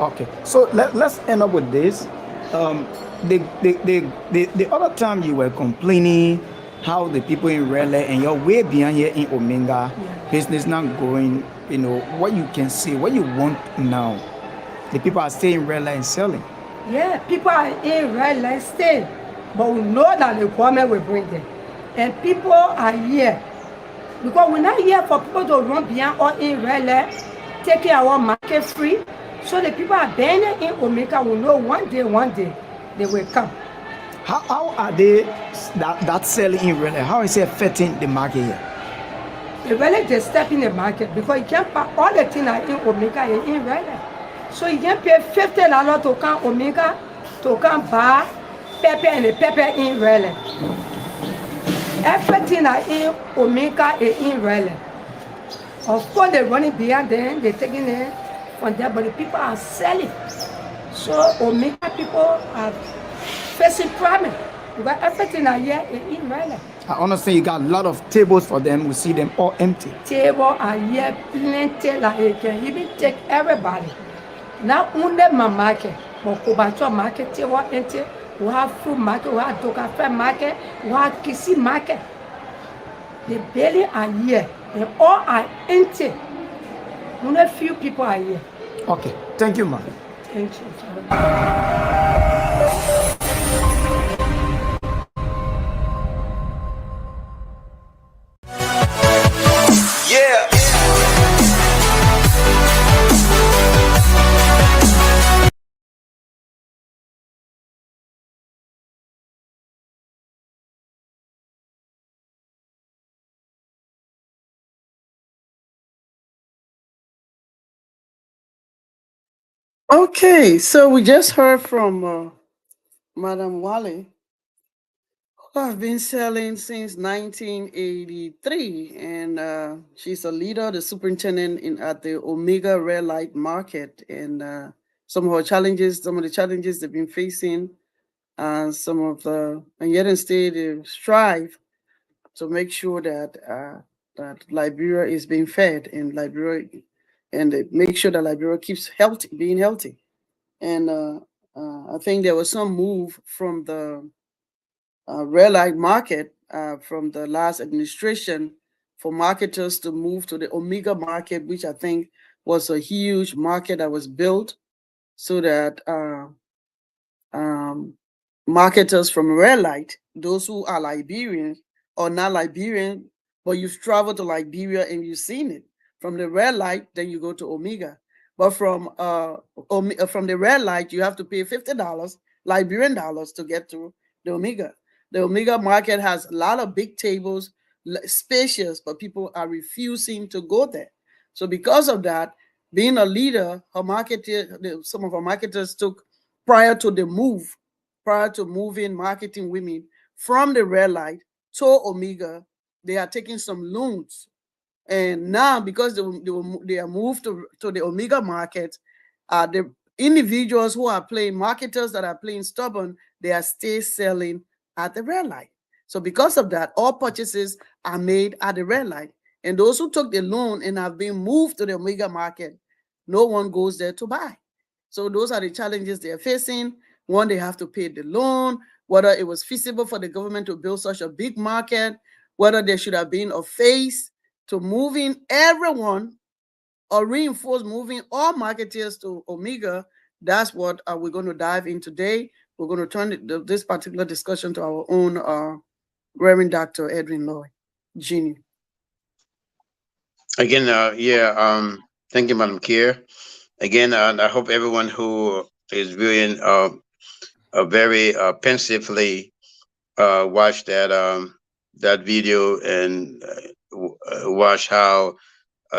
Okay, so let's end up with this. The other time you were complaining how the people in Raleigh and you're way behind here in Omega, business not going, you know, what you can see, what you want now. The people are staying in Raleigh and selling. Yeah, people are in red line still. But we know that the government will bring them. And people are here. Because we're not here for people to run behind or in red line, taking our market free. So the people are buying in Omega will know one day, they will come. How are they that selling in Raleigh? How is it affecting the market here? They really just step in the market because you can't buy all the things that in Omega and in Raleigh. So you can pay $50 to come Omega, to come buy pepper and the pepper in Raleigh. Everything that in Omega is in Raleigh. Of course, they're running behind them, they're taking it from there, but the people are selling. So Omega people are facing problems because everything that here is in Raleigh. I understand you got a lot of tables for them. We see them all empty. Table are here plenty like it can even take everybody. Not only my market, but Kobato market, table empty. We have fruit market, we have Dokafe market, we have Kisi market. The belly are here, and all are empty. Only a few people are here. Okay, thank you, man. Thank you. Okay, so we just heard from Madam Wale, who have been selling since 1983, and she's a leader, the superintendent at the Omega Red Light Market, and some of the challenges they've been facing, and yet and still they strive to make sure that Liberia is being fed, and they make sure that Liberia keeps being healthy. And I think there was some move from the red light market from the last administration for marketers to move to the Omega market, which I think was a huge market that was built so that marketers from red light, those who are Liberians or not Liberian, but you've traveled to Liberia and you've seen it. From the red light, then you go to Omega. But from the red light, you have to pay $50 Liberian dollars to get to the Omega. The Omega market has a lot of big tables, spacious, but people are refusing to go there. So because of that, being a leader, some of our marketers took prior to moving marketing women from the red light to Omega, they are taking some loans. And now, because they are moved to the Omega market, the individuals who are playing marketers that are playing stubborn, they are still selling at the red light. So because of that, all purchases are made at the red light. And those who took the loan and have been moved to the Omega market, no one goes there to buy. So those are the challenges they are facing. One, they have to pay the loan, whether it was feasible for the government to build such a big market, whether there should have been a phase to moving everyone or reinforce moving all marketers to Omega. That's what we're going to dive in today. We're going to turn this particular discussion to our own Reverend Dr. Edwin Lloyd, Jr. Again, thank you, Madam Kier. Again, I hope everyone who is viewing very pensively watch that video and watch how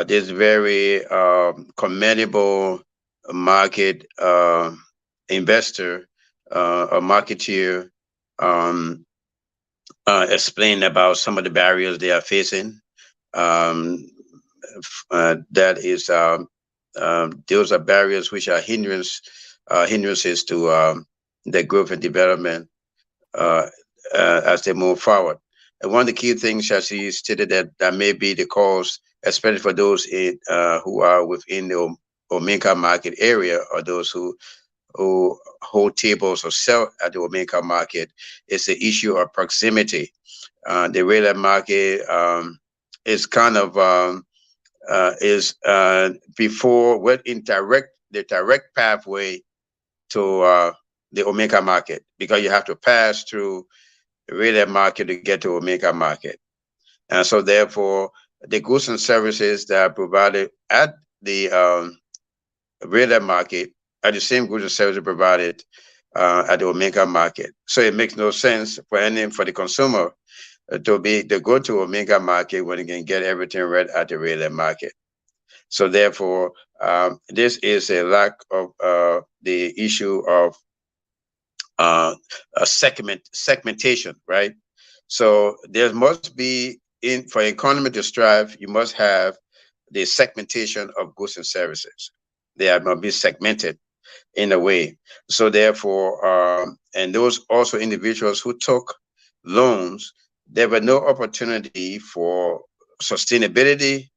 this very commendable market investor or marketeer um, explain about some of the barriers they are facing. Um, that is, those are barriers which are hindrances to their growth and development uh, as they move forward. And one of the key things that she stated that may be the cause, especially for those who are within the Omega market area or those who hold tables or sell at the Omega market, is the issue of proximity. The real market is kind of is before what in the direct pathway to the Omega market, because you have to pass through the real market to get to Omega market. And so therefore the goods and services that are provided at the real market are the same goods and services provided at the Omega market. So it makes no sense for the consumer to go to Omega market when you can get everything right at the real market. So therefore, this is a lack of the issue of a segmentation, right? So there must be for economy to strive, you must have the segmentation of goods and services. They must be segmented in a way. So therefore, and those also individuals who took loans, there were no opportunity for sustainability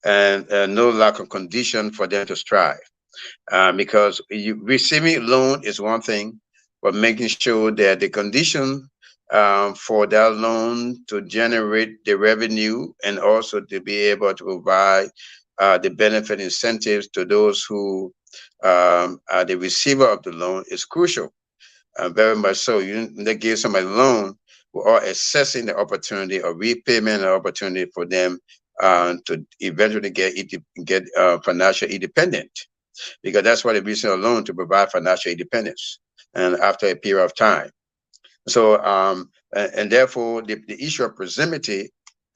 and no lack of condition for them to strive. Because receiving loan is one thing, but making sure that the condition for that loan to generate the revenue and also to be able to provide the benefit incentives to those who are the receiver of the loan is crucial. Very much so. They give somebody a loan, we are assessing the opportunity of repayment and opportunity for them to eventually get financial independent, because that's what the reason of loan, to provide financial independence and after a period of time. So and therefore the issue of proximity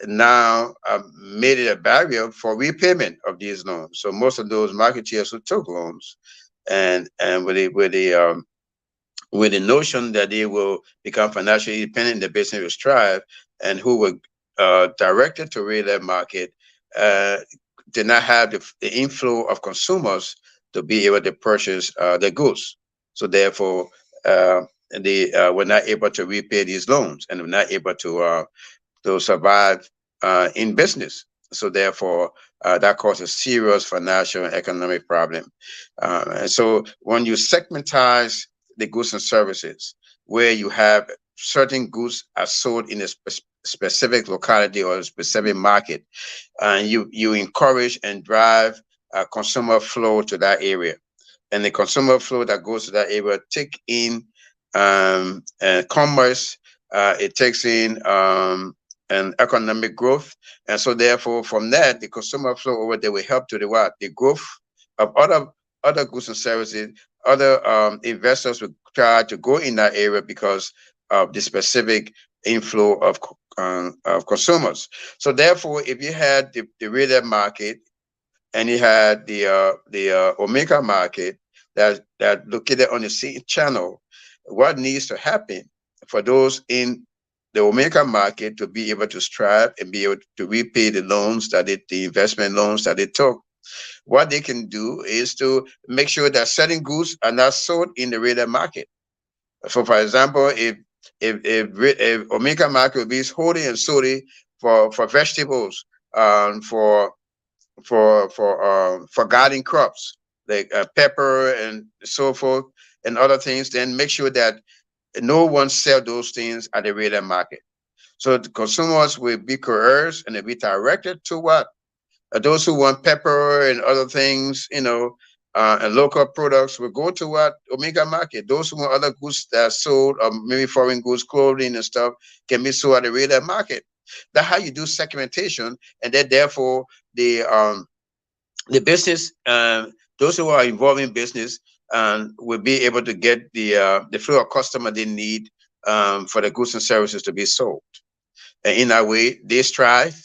now made it a barrier for repayment of these loans. So most of those marketeers who took loans and with the notion that they will become financially independent, the business will strive, and who were directed to real market, did not have the inflow of consumers to be able to purchase the goods. So therefore, they were not able to repay these loans and were not able to survive in business. So therefore, that causes serious financial and economic problem. And so when you segmentize the goods and services, where you have certain goods are sold in a specific locality or a specific market, and you encourage and drive consumer flow to that area, and the consumer flow that goes to that area take in commerce, it takes in and economic growth, and so therefore from that the consumer flow over there will help to the growth of other goods and services. Other investors will try to go in that area because of the specific inflow of consumers. So therefore, if you had the real market and you had the Omega market that located on the same channel, what needs to happen for those in the Omega market to be able to strive and be able to repay the loans the investment loans that they took? What they can do is to make sure that certain goods are not sold in the real market. So, for example, if Omega market will be holding and solely for vegetables, for garden crops like pepper and so forth and other things, then make sure that no one sell those things at the real market. So the consumers will be coerced and they'll be directed to what? Those who want pepper and other things, and local products will go to what? Omega market. Those who want other goods that are sold, or maybe foreign goods, clothing and stuff, can be sold at the real market. That's how you do segmentation, and then therefore the business, those who are involved in business, will be able to get the flow of customer they need for the goods and services to be sold. And in that way, they strive.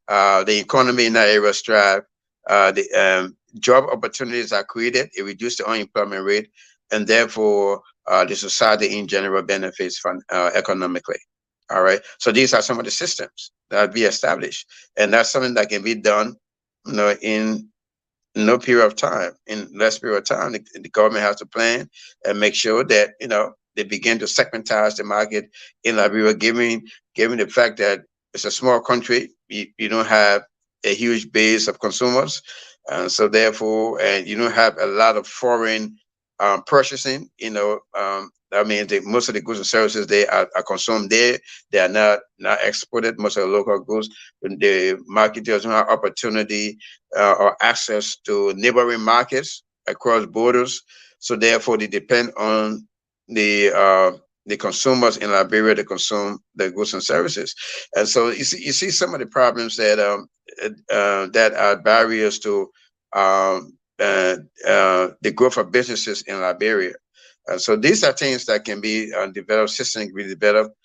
The economy in that area strive. The job opportunities are created. It reduces the unemployment rate, and therefore the society in general benefits from economically. All right. So these are some of the systems that be established, and that's something that can be done, in no period of time. In less period of time, the government has to plan and make sure that they begin to segmentize the market in Liberia, given the fact that it's a small country. You don't have a huge base of consumers, so therefore, and you don't have a lot of foreign purchasing. I mean, most of the goods and services they are consumed there. They are not exported. Most of the local goods, the marketers don't have opportunity or access to neighboring markets across borders. So therefore, they depend on the consumers in Liberia to consume the goods and services. And so you see some of the problems that are barriers to the growth of businesses in Liberia. So these are things that can be developed, systems can be developed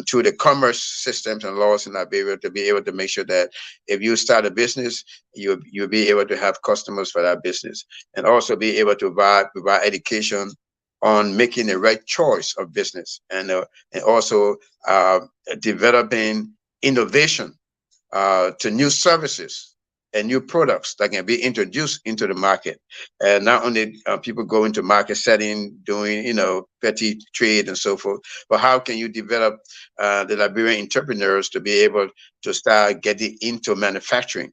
through the commerce systems and laws in Liberia to be able to make sure that if you start a business, you'll be able to have customers for that business, and also be able to provide education on making the right choice of business, and also developing innovation to new services and new products that can be introduced into the market. And not only people go into market setting, doing, petty trade and so forth, but how can you develop the Liberian entrepreneurs to be able to start getting into manufacturing,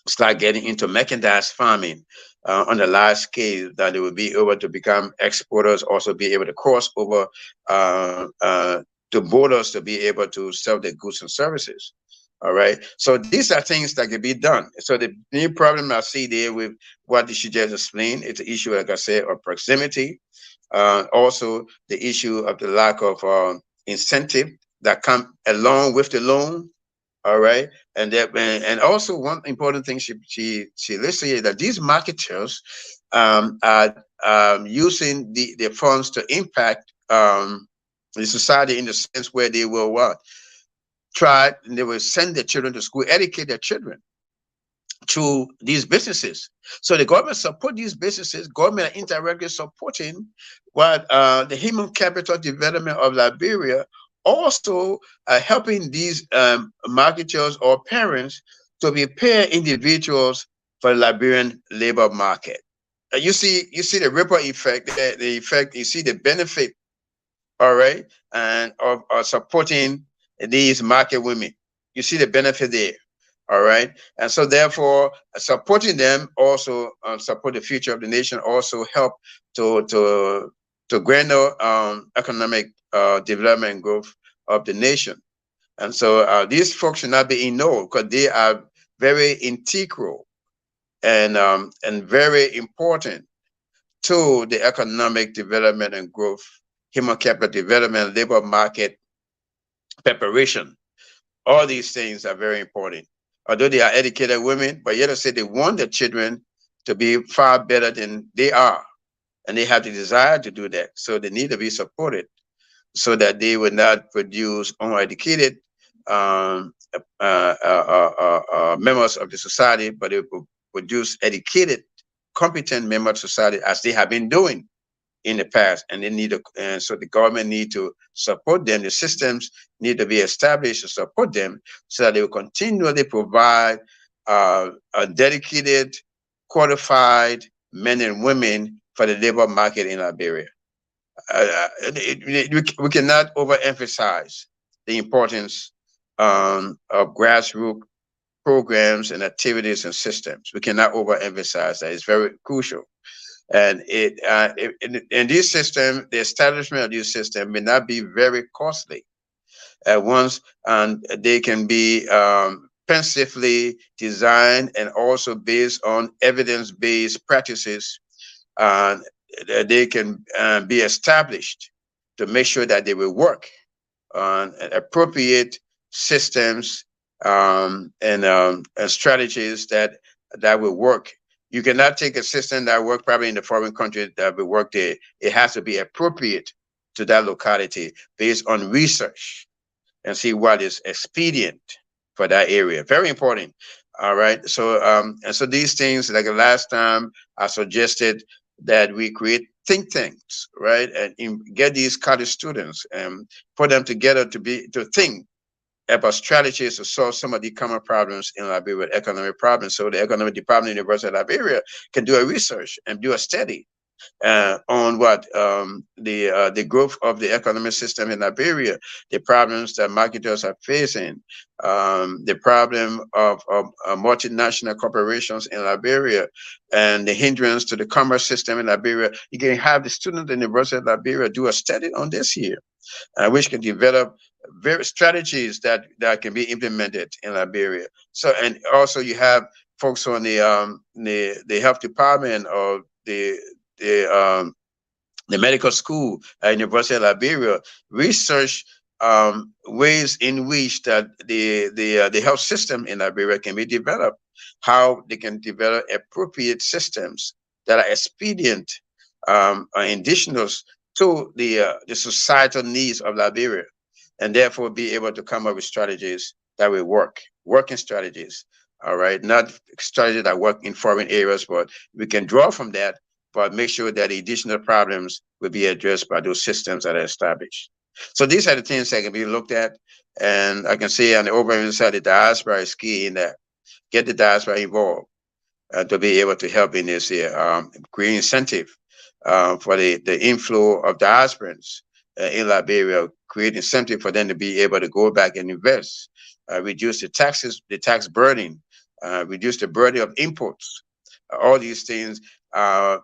start getting into mechanized farming on a large scale, that they will be able to become exporters, also be able to cross over to borders to be able to sell their goods and services. All right. So these are things that can be done. So the main problem I see there with what she just explained is the issue, like I said, of proximity. Also, the issue of the lack of incentive that come along with the loan. All right. And also one important thing she listed is that these marketers are using the funds to impact the society in the sense where they will what? They will send their children to school, educate their children to these businesses. So the government support these businesses. Government are indirectly supporting what the human capital development of Liberia, also helping these marketers or parents to prepare individuals for the Liberian labor market. You see the ripple effect, the effect. You see the benefit, all right, and of supporting these market women. You see the benefit there, all right, and so therefore supporting them also support the future of the nation, also help to grander economic development and growth of the nation. And so these folks should not be ignored, because they are very integral and very important to the economic development and growth, human capital development, labor market preparation. All these things are very important. Although they are educated women, but yet I say they want their children to be far better than they are. And they have the desire to do that. So they need to be supported so that they will not produce uneducated members of the society, but they will produce educated, competent members of society, as they have been doing in the past. And they need to, so the government need to support them. The systems need to be established to support them so that they will continually provide a dedicated, qualified men and women for the labor market in Liberia. We cannot overemphasize the importance of grassroots programs and activities and systems. We cannot overemphasize that. It's very crucial. And in this system, the establishment of this system may not be very costly at once, and they can be pensively designed and also based on evidence-based practices. They can be established to make sure that they will work on appropriate systems and strategies that will work. You cannot take a system that works probably in the foreign country that will work there. It has to be appropriate to that locality based on research and see what is expedient for that area. Very important. All right. So and so these things, like the last time I suggested that we create think tanks, right, and get these college students and put them together to think about strategies to solve some of the common problems in Liberia, economic problems. So the Economic Department, University of Liberia, can do a research and do a study on what the growth of the economic system in Liberia, the problems that marketers are facing, the problem of multinational corporations in Liberia, and the hindrance to the commerce system in Liberia. You can have the student in the University of Liberia do a study on this here, which can develop various strategies that can be implemented in Liberia. So, and also you have folks on the health department or the medical school at University of Liberia research ways in which that the health system in Liberia can be developed, how they can develop appropriate systems that are expedient indigenous to the societal needs of Liberia, and therefore be able to come up with strategies that will working strategies. All right, not strategies that work in foreign areas, but we can draw from that, but make sure that the additional problems will be addressed by those systems that are established. So these are the things that can be looked at, and I can see on the overall side, the diaspora is key in that. Get the diaspora involved to be able to help in this create incentive for the inflow of diasporans in Liberia, create incentive for them to be able to go back and invest, reduce the taxes, the tax burden, reduce the burden of imports. All these things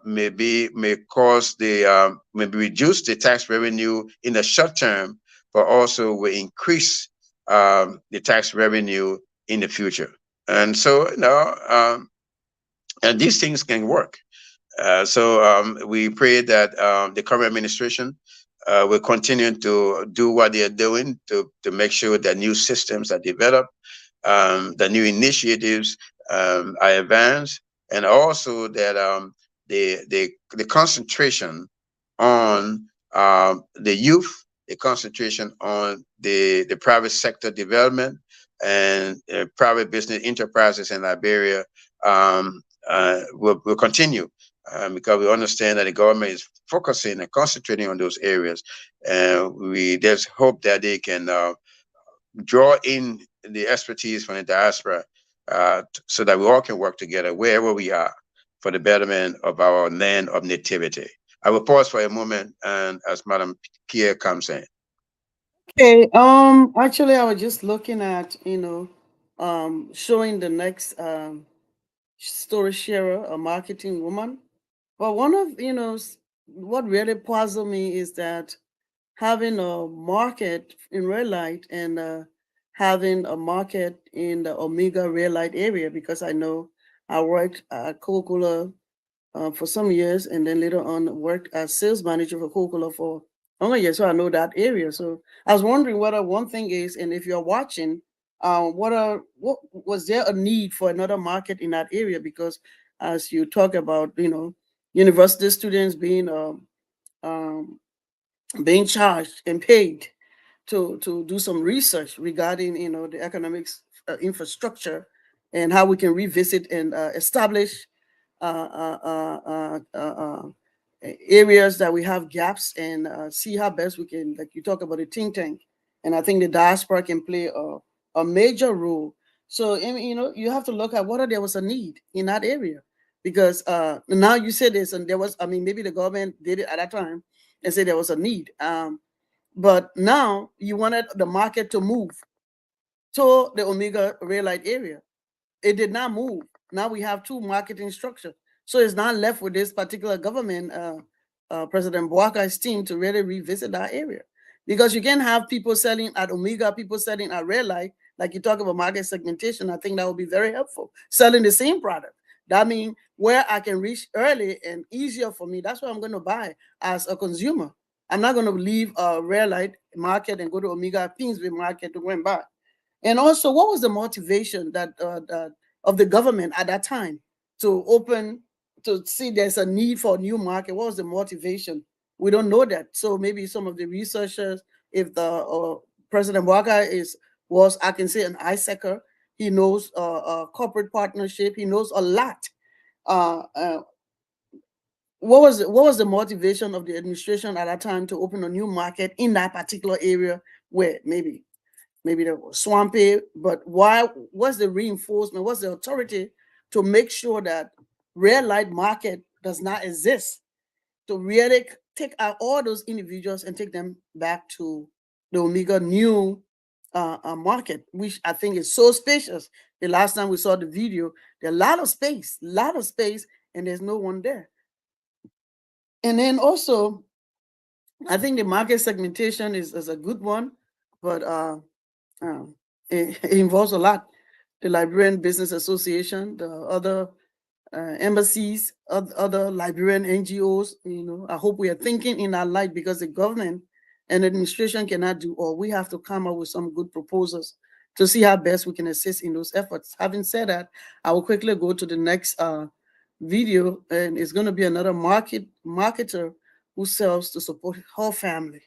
may cause maybe reduce the tax revenue in the short term, but also will increase the tax revenue in the future. And so, and these things can work. So we pray that the current administration will continue to do what they are doing to make sure that new systems are developed, the new initiatives are advanced, and also that the concentration on the youth, the concentration on the private sector development and private business enterprises in Liberia will continue. Because we understand that the government is focusing and concentrating on those areas, and there's hope that they can draw in the expertise from the diaspora so that we all can work together wherever we are for the betterment of our land of nativity. I will pause for a moment, and as Madam Pierre comes in. Okay. Actually, I was just looking at, showing the next story sharer, a marketing woman. But one of, what really puzzled me is that having a market in red light and having a market in the Omega red light area, because I know I worked at Coca-Cola for some years, and then later on worked as sales manager for Coca-Cola for year, so I know that area. So I was wondering what one thing is, and if you're watching, what was there a need for another market in that area? Because as you talk about, university students um, being charged and paid to do some research regarding, the economics infrastructure and how we can revisit and establish areas that we have gaps and see how best we can, like you talk about a think tank, and I think the diaspora can play a major role. So, you have to look at whether there was a need in that area, because now you said this, and there was, I mean, maybe the government did it at that time and said there was a need, but now you wanted the market to move to the Omega red light area. It did not move. Now we have two marketing structures. So it's not left with this particular government, President Boakai's team, to really revisit that area. Because you can have people selling at Omega, people selling at red light, like you talk about market segmentation. I think that would be very helpful. Selling the same product. That means where I can reach early and easier for me, that's what I'm going to buy as a consumer. I'm not going to leave a red light market and go to Omega Kingsville market to go and buy. And also, what was the motivation that of the government at that time to see there's a need for a new market? What was the motivation We don't know that. So maybe some of the researchers, if the President Walker was, I can say, an ISECer, he knows corporate partnership, he knows a lot. What was the motivation of the administration at that time to open a new market in that particular area where maybe they were swampy, but why was the reinforcement, what's the authority to make sure that red light market does not exist, to really take out all those individuals and take them back to the Omega new market, which I think is so spacious. The last time we saw the video, there's a lot of space, and there's no one there. And then also, I think the market segmentation is a good one, but it involves a lot. The Liberian Business Association, the other embassies, other Liberian NGOs, I hope we are thinking in our light, because the government and administration cannot do all. We have to come up with some good proposals to see how best we can assist in those efforts. Having said that, I will quickly go to the next video, and it's going to be another marketer who sells to support her family.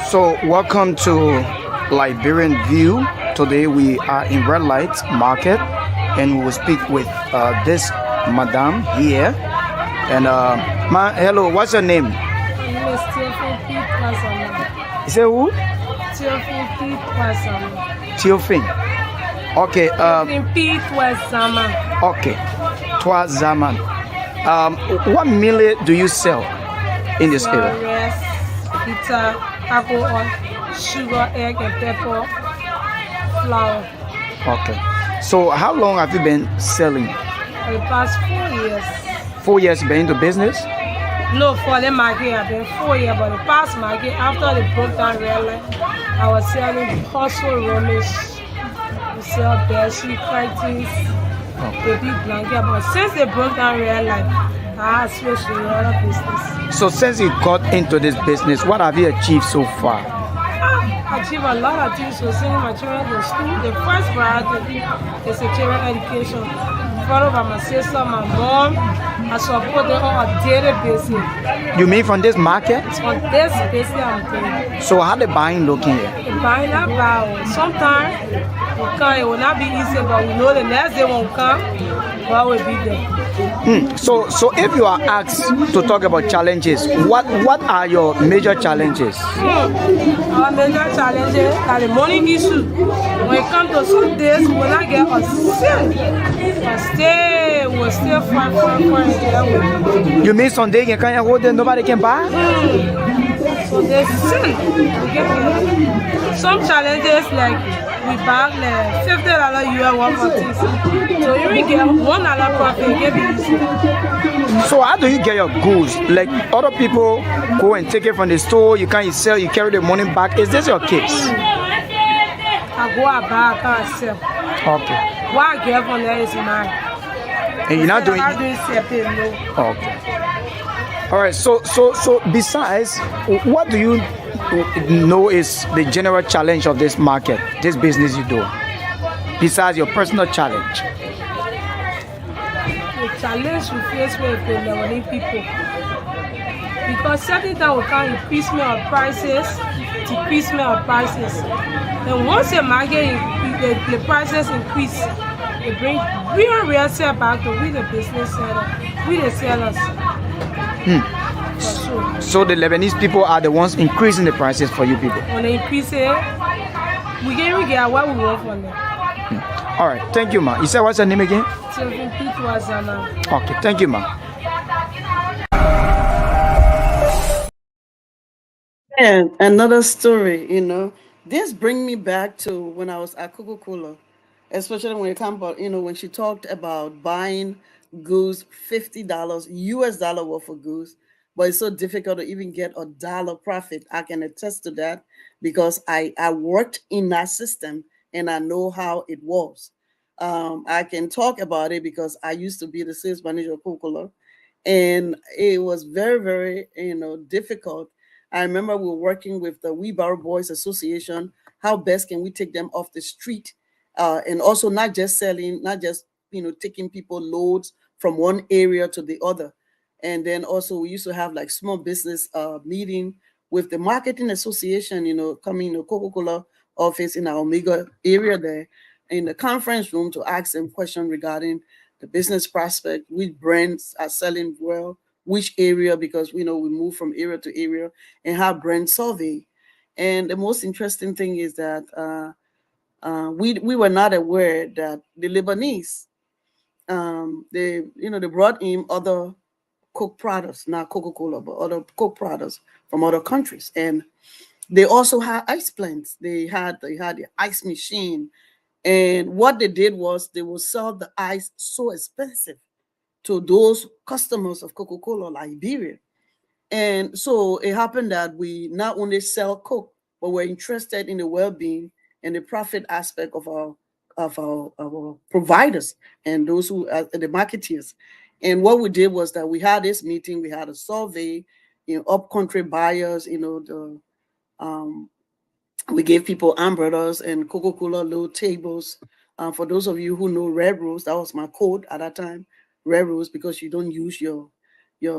So welcome to Liberian View. Today we are in Red Light Market, and we will speak with this madam here. And hello, what's your name? You say who? Theophane. Okay. Okay. Twa Zaman. What meal do you sell in this area? Pizza, alcohol, sugar, egg, and pepper, flour. Okay. So how long have you been selling? For the past 4 years. 4 years been into business? No, for the market, I've been 4 years, but the past market, after they broke down real life, I was selling household rummage. We sell bedsheet, curtains, baby blanket, but since they broke down real life, I had switched to another business. So since you got into this business, what have you achieved so far? I achieved a lot of things. So sending my children to school. The first priority is a children education. Followed by my sister, my mom. I support them on a daily basis. You mean from this market? On this basis, I'm doing. So how the buying looking here? The buying not bad. Sometimes it will not be easy, but we know the next day won't come, but we'll be there. So if you are asked to talk about challenges, what are your major challenges? Our major challenges are the money issue. When it comes to some days, we will not get a cent. We'll stay far. You mean Sunday you can't hold it, nobody can buy? So there's some challenges like we buy like $50 US worth of things. So you will get $1 profit, get it easy. So how do you get your goods? Like other people go and take it from the store, you can't sell, you carry the money back. Is this your case? I go out buy, I can't sell. Okay. What I get from there is mine. And you're not doing I'm doing separate, no. Okay. All right. So besides, what do you know is the general challenge of this market, this business you do? Besides your personal challenge. The challenge we face with the Liberian people. Because certain time we can't increase our prices, decrease our prices. And once the market, the prices increase, they bring real sale back to we the business seller, we the sellers. So the Lebanese people are the ones increasing the prices for you people. When they increase it, we can get what we want from them. All right, thank you, ma. You said what's your name again? Okay, thank you, ma. And another story, this brings me back to when I was at Coca-Cola, especially when it comes about, when she talked about buying goods, $50 US dollar worth of goods, but it's so difficult to even get a dollar profit. I can attest to that because I worked in that system and I know how it was. I can talk about it because I used to be the sales manager of Coca-Cola, and it was very, very, difficult. I remember we were working with the Wheelbarrow Boys Association. How best can we take them off the street, and also not just selling, not just taking people loads from one area to the other. And then also we used to have like small business meeting with the marketing association, coming to Coca-Cola office in our Omega area there in the conference room to ask them questions regarding the business prospect, which brands are selling well, which area, because we move from area to area, and have brand survey. And the most interesting thing is that we were not aware that the Lebanese, they brought in other Coke products, not Coca-Cola, but other Coke products from other countries. And they also had ice plants. They had the ice machine. And what they did was they would sell the ice so expensive to those customers of Coca-Cola Liberia. And so it happened that we not only sell Coke, but we're interested in the well-being and the profit aspect of our providers and those who are the marketeers. And what we did was that we had this meeting, we had a survey, upcountry buyers, um, we gave people umbrellas and Coca-Cola low tables. For those of you who know Red Rose, that was my code at that time, Red Rose, because you don't use your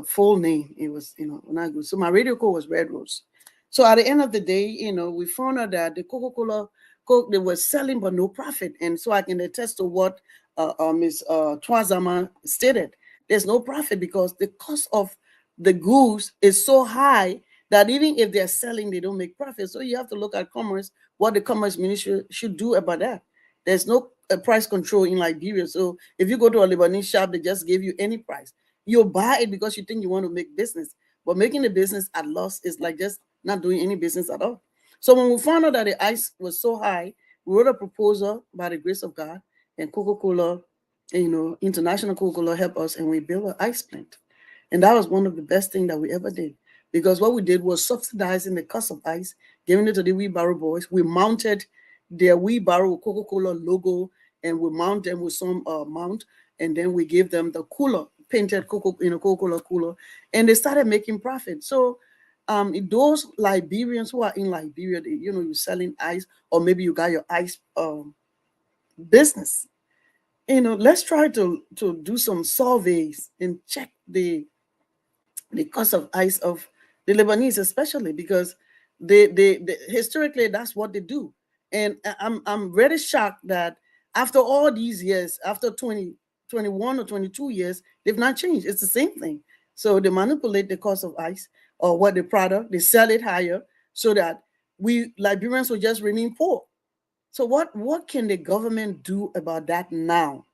full name. It was not good. So my radio code was Red Rose. So at the end of the day, we found out that the Coca-Cola Coke they were selling but no profit, and so I can attest to what Ms. Twazama stated. There's no profit because the cost of the goods is so high that even if they're selling, they don't make profit. So you have to look at commerce, what the commerce ministry should do about that. There's no price control in Liberia. So if you go to a Lebanese shop, they just give you any price. You'll buy it because you think you want to make business. But making the business at loss is like just not doing any business at all. So when we found out that the ice was so high, we wrote a proposal by the grace of God, and Coca-Cola, International Coca-Cola helped us, and we built an ice plant. And that was one of the best things that we ever did. Because what we did was subsidizing the cost of ice, giving it to the Wheelbarrow Boys. We mounted their Wheelbarrow Coca-Cola logo, and we mount them with some mount, and then we gave them the cooler, painted Coca-Cola cooler, and they started making profit. So those Liberians who are in Liberia, you're selling ice, or maybe you got your ice business. Let's try to do some surveys and check the cost of ice of the Lebanese, especially because they historically that's what they do. And I'm very shocked that after all these years, after 20, 21 or 22 years, they've not changed. It's the same thing. So they manipulate the cost of ice or what the product, they sell it higher so that we Liberians will just remain poor. So what can the government do about that now?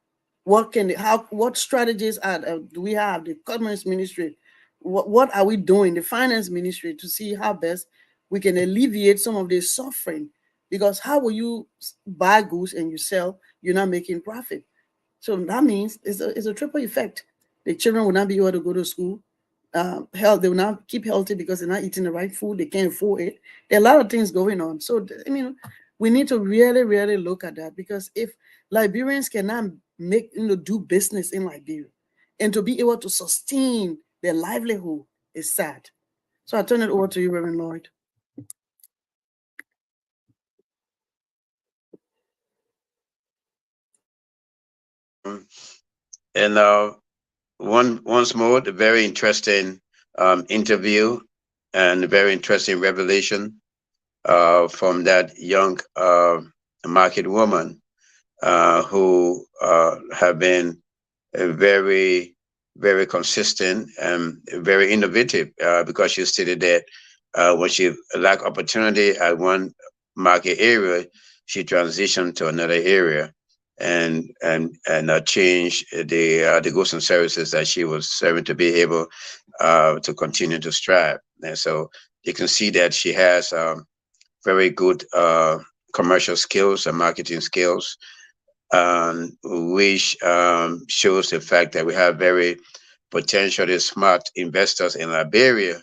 What strategies do we have? The commerce ministry, what are we doing? The finance ministry, to see how best we can alleviate some of this suffering. Because how will you buy goods and you sell, you're not making profit? So that means it's a triple effect. The children will not be able to go to school. Health, they will not keep healthy because they're not eating the right food. They can't afford it. There are a lot of things going on. So we need to really, really look at that, because if Liberians cannot do business in Liberia and to be able to sustain their livelihood, is sad. So I turn it over to you, Reverend Lloyd. And once more, the very interesting interview and a very interesting revelation from that young market woman who have been very, very consistent and very innovative, because she stated that when she lacked opportunity at one market area, she transitioned to another area and change the goods and services that she was serving to be able to continue to strive. And so you can see that she has very good commercial skills and marketing skills, which shows the fact that we have very potentially smart investors in Liberia,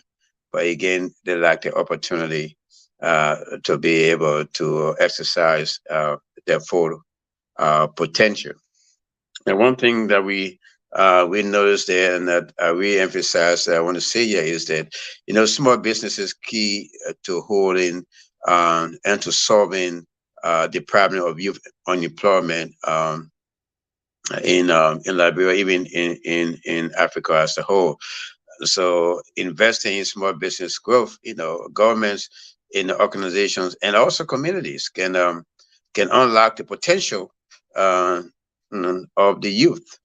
but again, they lack the opportunity to be able to exercise their full potential. And one thing that we we noticed there, and that I re-emphasize that I want to say here is that, small business is key to holding and to solving the problem of youth unemployment in Liberia, even in Africa as a whole. So investing in small business growth, governments, in organizations, and also communities can unlock the potential uh, of the youth,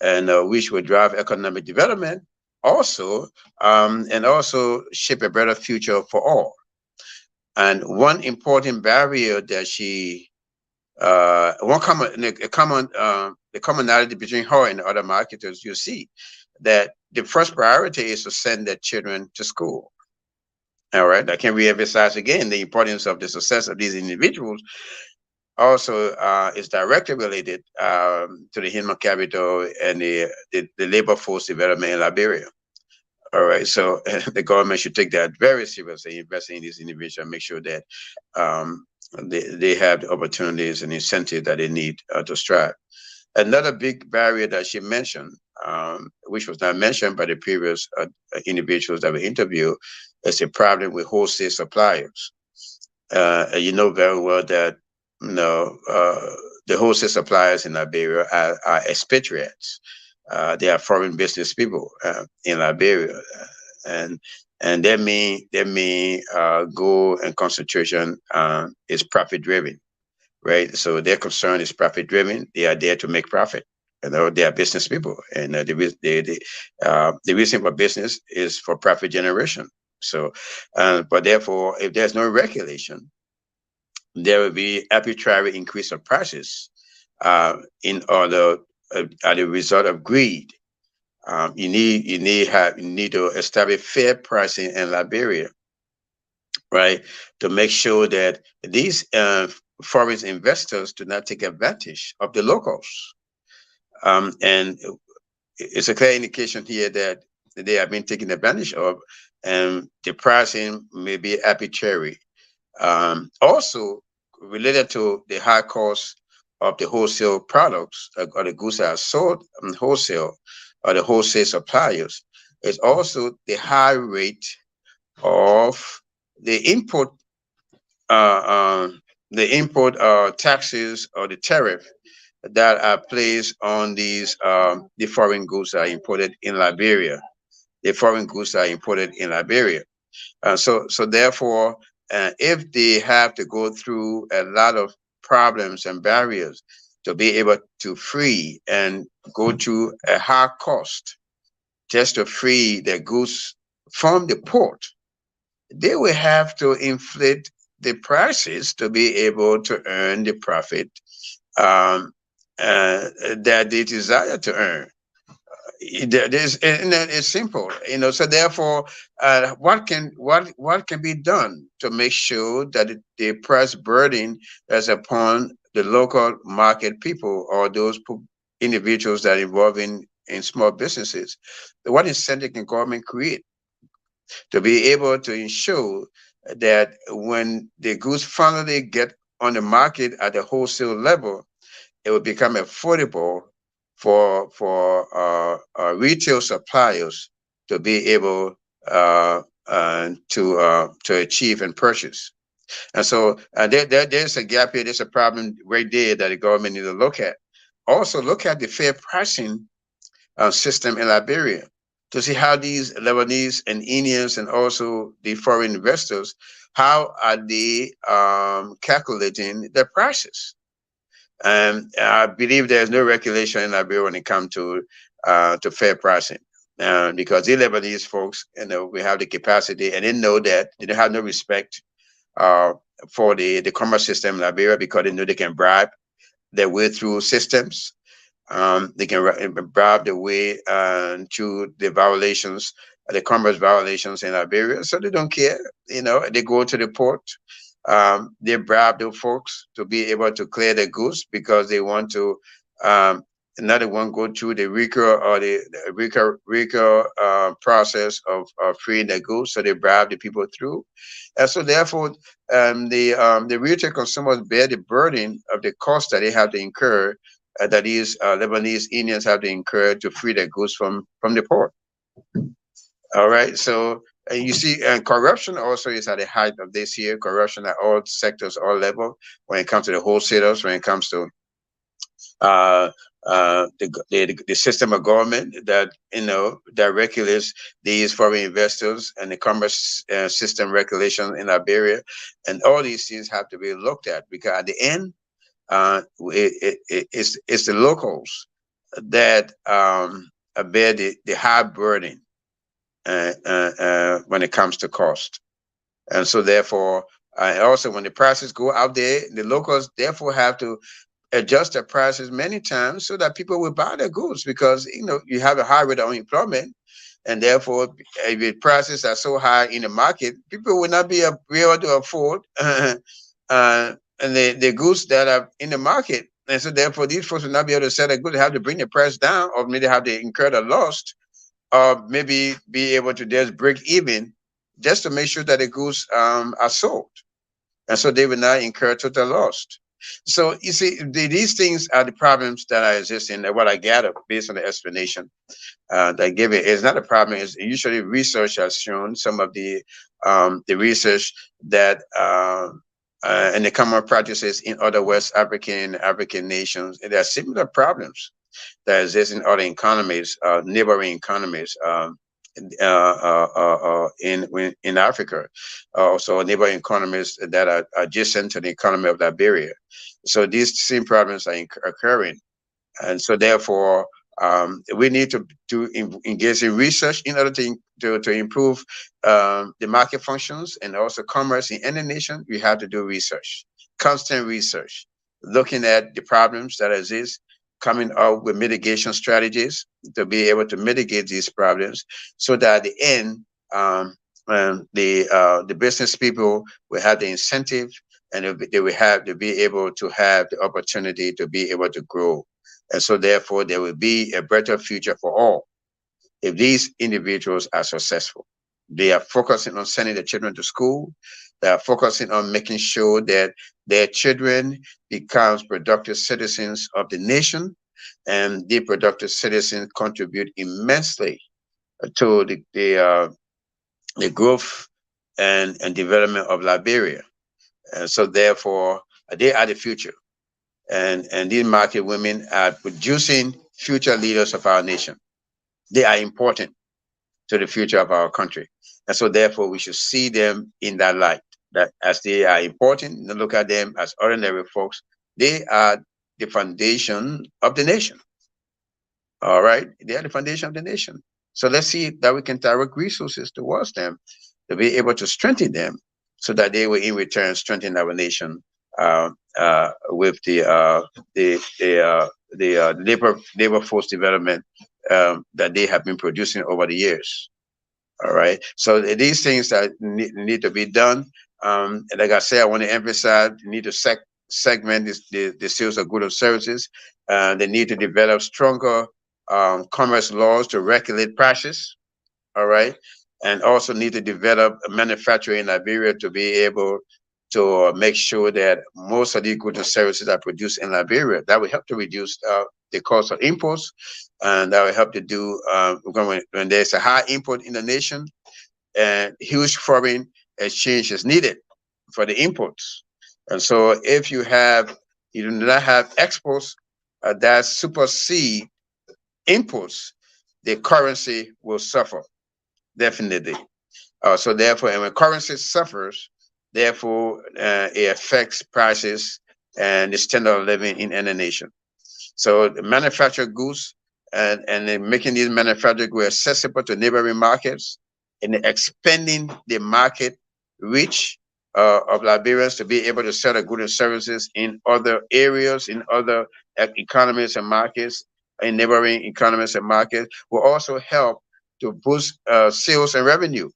and which will drive economic development also, and also shape a better future for all. And one important barrier that she one common a common the commonality between her and other marketers, you see that the first priority is to send their children to school. All right, I can re-emphasize again the importance of the success of these individuals. Also, is directly related to the human capital and the labor force development in Liberia. All right, so the government should take that very seriously, investing in these individuals, and make sure that they have the opportunities and incentives that they need to strive. Another big barrier that she mentioned, which was not mentioned by the previous individuals that we interviewed, is the problem with wholesale suppliers. You know very well that the wholesale suppliers in Liberia are expatriates. They are foreign business people in Liberia, and and their main goal and concentration is profit driven, right? So their concern is profit driven. They are there to make profit. They are business people, and the reason for business is for profit generation. So, but therefore, if there's no regulation, there will be arbitrary increase of prices in order as a result of greed. You need to establish fair pricing in Liberia, right, to make sure that these foreign investors do not take advantage of the locals. And it's a clear indication here that they have been taken advantage of, and the pricing may be arbitrary. Also, related to the high cost of the wholesale products or the goods that are sold wholesale or the wholesale suppliers, is also the high rate of the import uh, taxes or the tariff that are placed on these the foreign goods that are imported in Liberia. The foreign goods that are imported in Liberia. So therefore, if they have to go through a lot of problems and barriers to be able to free and go to a high cost just to free their goods from the port, they will have to inflate the prices to be able to earn the profit um, that they desire to earn. There's, and it's simple, So therefore, what can be done to make sure that the price burden is upon the local market people or those individuals that are involved in small businesses? What incentive can government create to be able to ensure that when the goods finally get on the market at the wholesale level, it will become affordable for retail suppliers to be able to achieve and purchase. And so there's a gap here. There's a problem right there that the government needs to look at. Also, look at the fair pricing system in Liberia to see how these Lebanese and Indians and also the foreign investors, how are they calculating their prices? And I believe there's no regulation in Liberia when it comes to fair pricing, because the Lebanese folks, we have the capacity, and they know that they don't have no respect uh, for the commerce system in Liberia, because they know they can bribe their way through systems. They can bribe their way to the violations, the commerce violations in Liberia, so they don't care. They go to the port. They bribe the folks to be able to clear the goods because they want to another one go through the RICA or the RICA process of freeing the goods, so they bribe the people through. And so therefore, the retail consumers bear the burden of the cost that they have to incur that these Lebanese Indians have to incur to free their goods from the port. All right, so you see, and corruption also is at the height of this year. Corruption at all sectors, all level. When it comes to the wholesalers, when it comes to the system of government that that regulates these foreign investors, and the commerce system regulation in Liberia, and all these things have to be looked at, because at the end, it's the locals that bear the high burden when it comes to cost. And so therefore, also when the prices go out there, the locals therefore have to adjust their prices many times so that people will buy their goods, because you have a high rate of unemployment, and therefore if the prices are so high in the market, people will not be able to afford and the goods that are in the market. And so therefore these folks will not be able to sell their goods. They have to bring the price down, or maybe have to incur a loss, or maybe be able to just break even, just to make sure that the goods are sold. And so they will not incur total loss. So you see, these things are the problems that are existing. What I gather based on the explanation that I give it is not a problem. Is usually research has shown, some of the research that and the common practices in other West African nations, and there are similar problems that exist in other economies, neighboring economies. In Africa, also neighboring economies that are adjacent to the economy of Liberia. So these same problems are occurring, and so therefore we need to engage in research in order to improve the market functions and also commerce in any nation. We have to do research, constant research, looking at the problems that exist, coming up with mitigation strategies to be able to mitigate these problems, so that at the end, the business people will have the incentive, and they will have to be able to have the opportunity to be able to grow. And so therefore there will be a better future for all if these individuals are successful. They are focusing on sending the children to school. They are focusing on making sure that their children becomes productive citizens of the nation, and the productive citizens contribute immensely to the growth and development of Liberia. And so therefore, they are the future. And these market women are producing future leaders of our nation. They are important to the future of our country. And so therefore we should see them in that light, that as they are important, and look at them as ordinary folks. They are the foundation of the nation. All right, they are the foundation of the nation. So let's see that we can direct resources towards them to be able to strengthen them, so that they will in return strengthen our nation with the labor force development that they have been producing over the years. All right. So these things that need to be done. And like I said, I want to emphasize, you need to segment the sales of goods and services. They need to develop stronger commerce laws to regulate prices. All right. And also need to develop manufacturing in Liberia to be able to make sure that most of the goods and services are produced in Liberia. That will help to reduce the cost of imports, and that will help to do when there's a high import in the nation, and huge foreign exchange is needed for the imports. And so if you do not have exports that supersede imports, the currency will suffer, definitely. So therefore, and when currency suffers, therefore it affects prices and the standard of living in any nation. So the manufactured goods and then making these manufactured goods accessible to neighboring markets, and expanding the market reach of Liberians to be able to sell their goods and services in other areas, in other economies and markets, in neighboring economies and markets, will also help to boost sales and revenue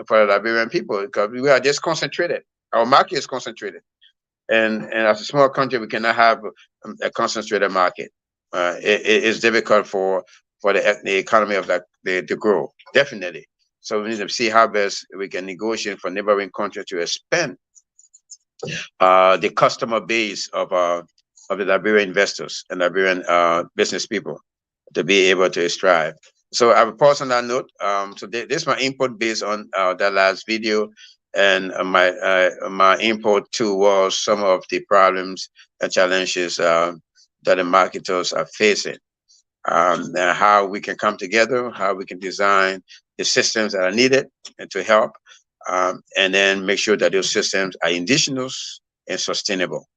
for the Liberian people, because we are just concentrated. Our market is concentrated. And as a small country, we cannot have a concentrated market. It is difficult for the economy of that to grow, definitely. So we need to see how best we can negotiate for neighboring countries to expand the customer base of of the Liberian investors and Liberian business people to be able to strive. So I will pause on that note. So this is my input based on that last video, and my input too was some of the problems and challenges that the marketers are facing, and how we can come together, how we can design the systems that are needed and to help, and then make sure that those systems are indigenous and sustainable.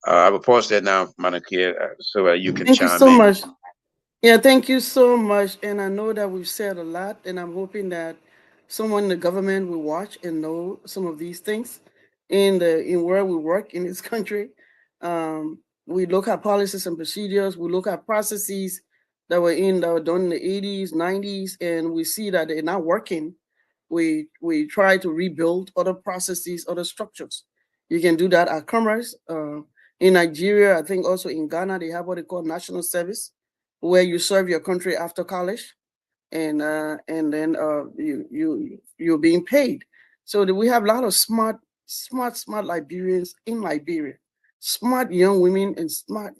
I will pause there now, Madam Kia, so you can Thank you chime so in. much. Yeah, thank you so much. And I know that we've said a lot, and I'm hoping that someone in the government will watch and know some of these things in where we work in this country. We look at policies and procedures, we look at processes that were done in the 80s, 90s, and we see that they're not working. We try to rebuild other processes, other structures. You can do that at commerce. In Nigeria, I think also in Ghana, they have what they call national service, where you serve your country after college, and then you're being paid. So we have a lot of smart Liberians in Liberia, smart young women and smart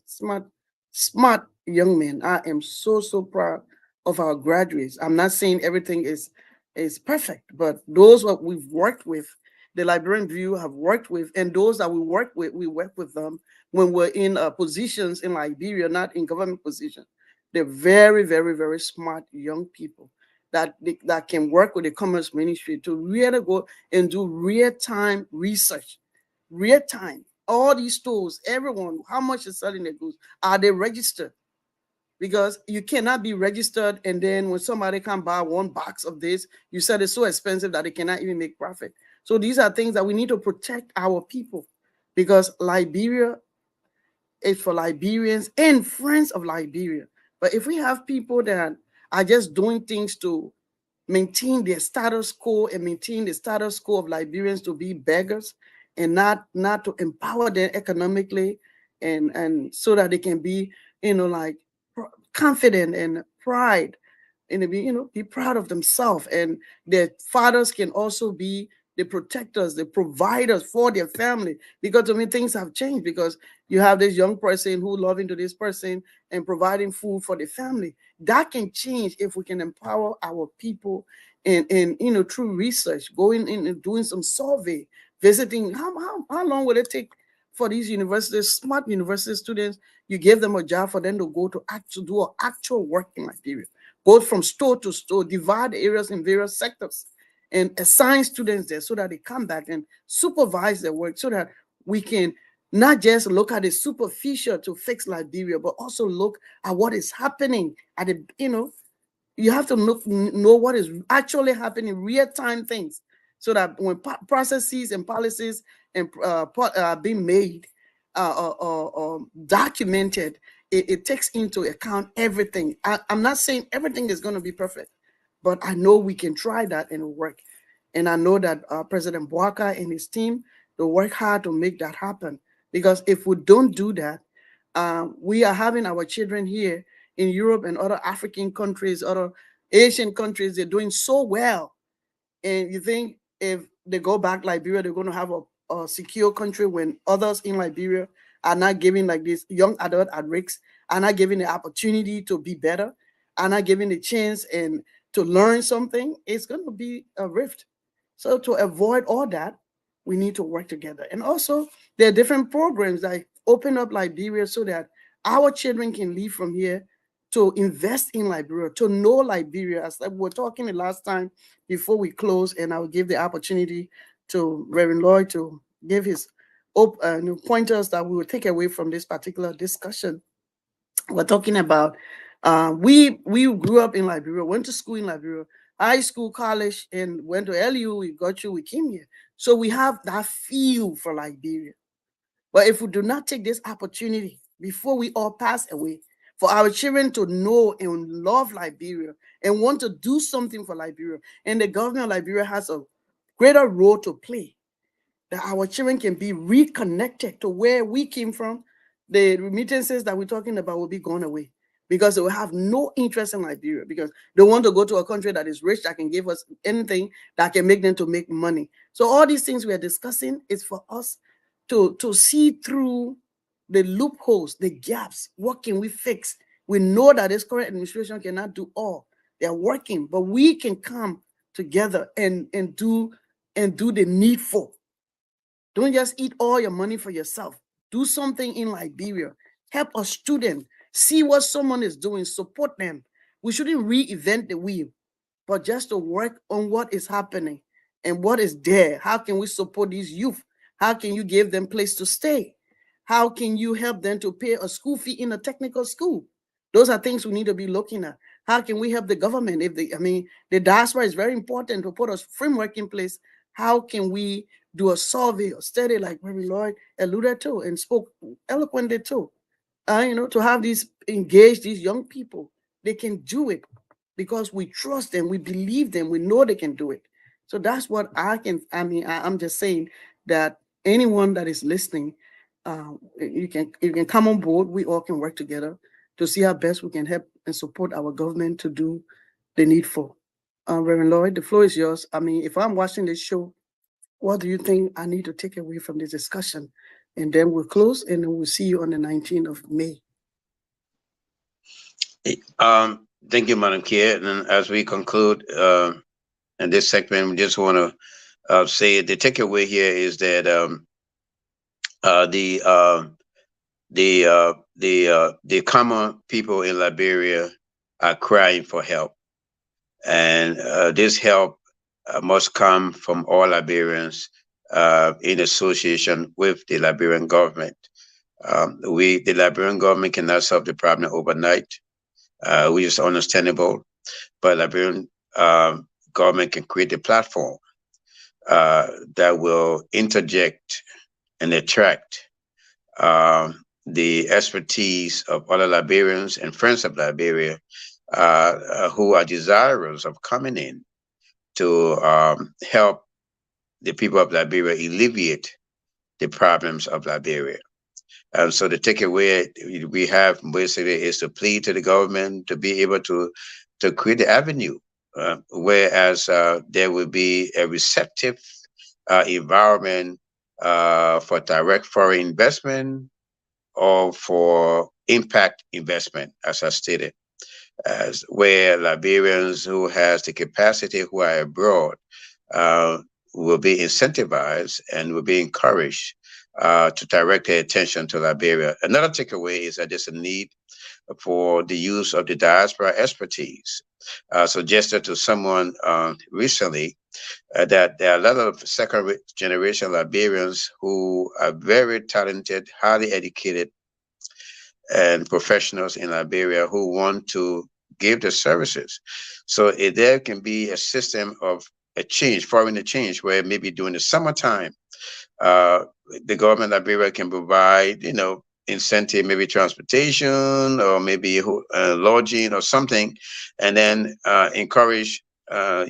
young men. I am so proud of our graduates. I'm not saying everything is perfect, but those what we've worked with, the Liberian View have worked with, and those that we work with them when we're in positions in Liberia, not in government positions. They're very smart young people that can work with the Commerce Ministry to really go and do real-time research. Real time. All these stores, everyone, how much is selling their goods? Are they registered? Because you cannot be registered, and then when somebody can buy one box of this, you said it's so expensive that they cannot even make profit. So these are things that we need to protect our people, because Liberia is for Liberians and friends of Liberia. But if we have people that are just doing things to maintain their status quo and maintain the status quo of Liberians to be beggars, and not to empower them economically, and so that they can be, like confident and pride, and be proud of themselves, and their fathers can also be the protectors, the providers for their family. Because to me, things have changed, because you have this young person who loving to this person and providing food for the family. That can change if we can empower our people, and through research, going in and doing some survey, visiting. How long will it take for these universities, smart university students? You give them a job for them to go to do actual work in Liberia. Go from store to store, divide the areas in various sectors, and assign students there so that they come back and supervise their work, so that we can not just look at the superficial to fix Liberia, but also look at what is happening at the, you have to know what is actually happening, real-time things, so that when processes and policies and being made, or documented, it takes into account everything. I'm not saying everything is going to be perfect, but I know we can try that and work. And I know that President Boaka and his team, they work hard to make that happen. Because if we don't do that, we are having our children here in Europe and other African countries, other Asian countries, they're doing so well. And you think if they go back Liberia, they're going to have a secure country, when others in Liberia are not giving, like this young adult at risk, are not given the opportunity to be better, are not given the chance and to learn something, it's going to be a rift. So to avoid all that, we need to work together. And also, there are different programs that open up Liberia so that our children can leave from here to invest in Liberia, to know Liberia. As we were talking the last time before we close, and I will give the opportunity to Reverend Lloyd to give his pointers that we will take away from this particular discussion. We're talking about we grew up in Liberia, went to school in Liberia, high school, college, and went to LU. We got you, we came here. So we have that feel for Liberia. But if we do not take this opportunity before we all pass away, for our children to know and love Liberia and want to do something for Liberia, and the government of Liberia has a greater role to play, that our children can be reconnected to where we came from, the remittances that we're talking about will be gone away, because they will have no interest in Liberia, because they want to go to a country that is rich, that can give us anything, that can make them to make money. So all these things we are discussing is for us to see through the loopholes, the gaps. What can we fix? We know that this current administration cannot do all. They are working, but we can come together and do the needful. Don't just eat all your money for yourself. Do something in Liberia. Help a student. See what someone is doing. Support them. We shouldn't reinvent the wheel, but just to work on what is happening and what is there. How can we support these youth? How can you give them place to stay? How can you help them to pay a school fee in a technical school? Those are things we need to be looking at. How can we help the government? The diaspora is very important to put a framework in place. How can we do a survey or study like Reverend Lloyd alluded to and spoke eloquently to? To have these engage these young people, they can do it because we trust them, we believe them, we know they can do it. So that's what I'm just saying that anyone that is listening, you can come on board. We all can work together to see how best we can help and support our government to do the needful. Reverend Lloyd, the floor is yours. If I'm watching this show, what do you think I need to take away from this discussion? And then we'll close, and then we'll see you on the 19th of May. Thank you, Madam Chair. And as we conclude in this segment, we just want to say the takeaway here is that the common people in Liberia are crying for help, and this help must come from all Liberians in association with the Liberian government. The Liberian government cannot solve the problem overnight, which is understandable, but Liberian government can create a platform that will interject and attract the expertise of other Liberians and friends of Liberia who are desirous of coming in to help the people of Liberia alleviate the problems of Liberia. So the takeaway we have basically is to plead to the government to be able to create the avenue, whereas there will be a receptive environment for direct foreign investment or for impact investment, as I stated, where Liberians who has the capacity who are abroad will be incentivized and will be encouraged to direct their attention to Liberia. Another takeaway is that there's a need for the use of the diaspora expertise. Suggested to someone recently that there are a lot of second generation Liberians who are very talented, highly educated, and professionals in Liberia who want to give the services. So if there can be a system of a change, foreign exchange, where maybe during the summertime, the government of Liberia can provide, incentive, maybe transportation or maybe lodging or something, and then encourage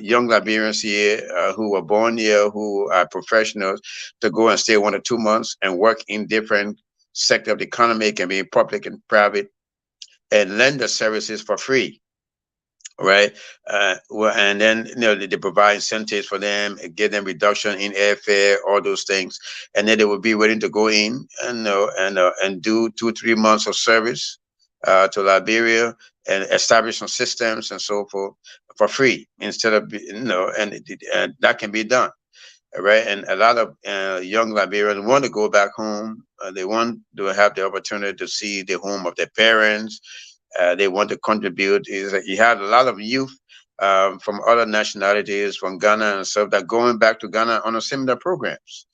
young Liberians here who were born here, who are professionals, to go and stay 1 or 2 months and work in different sector of the economy. It can be public and private, and lend the services for free. Right, and then they provide incentives for them, give them reduction in airfare, all those things, and then they will be willing to go in and do 2-3 months of service to Liberia and establish some systems and so forth for free instead of and that can be done. Right, and a lot of young Liberians want to go back home. They want to have the opportunity to see the home of their parents. They want to contribute. You have a lot of youth from other nationalities, from Ghana and stuff, that going back to Ghana on a similar programs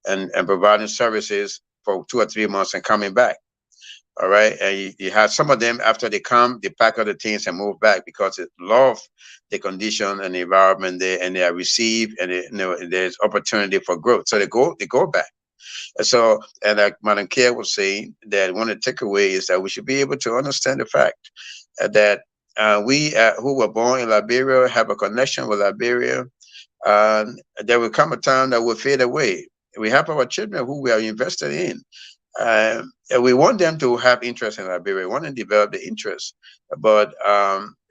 and providing services for 2 or 3 months and coming back. All right, and you have some of them after they come, they pack up the things and move back because they love the condition and the environment there, and they are received, and there's opportunity for growth. So they go back. So, and like Madam Care was saying, that one of the takeaways is that we should be able to understand the fact that we who were born in Liberia have a connection with Liberia. There will come a time that will fade away. We have our children who we are invested in. And we want them to have interest in Liberia. We want to develop the interest, but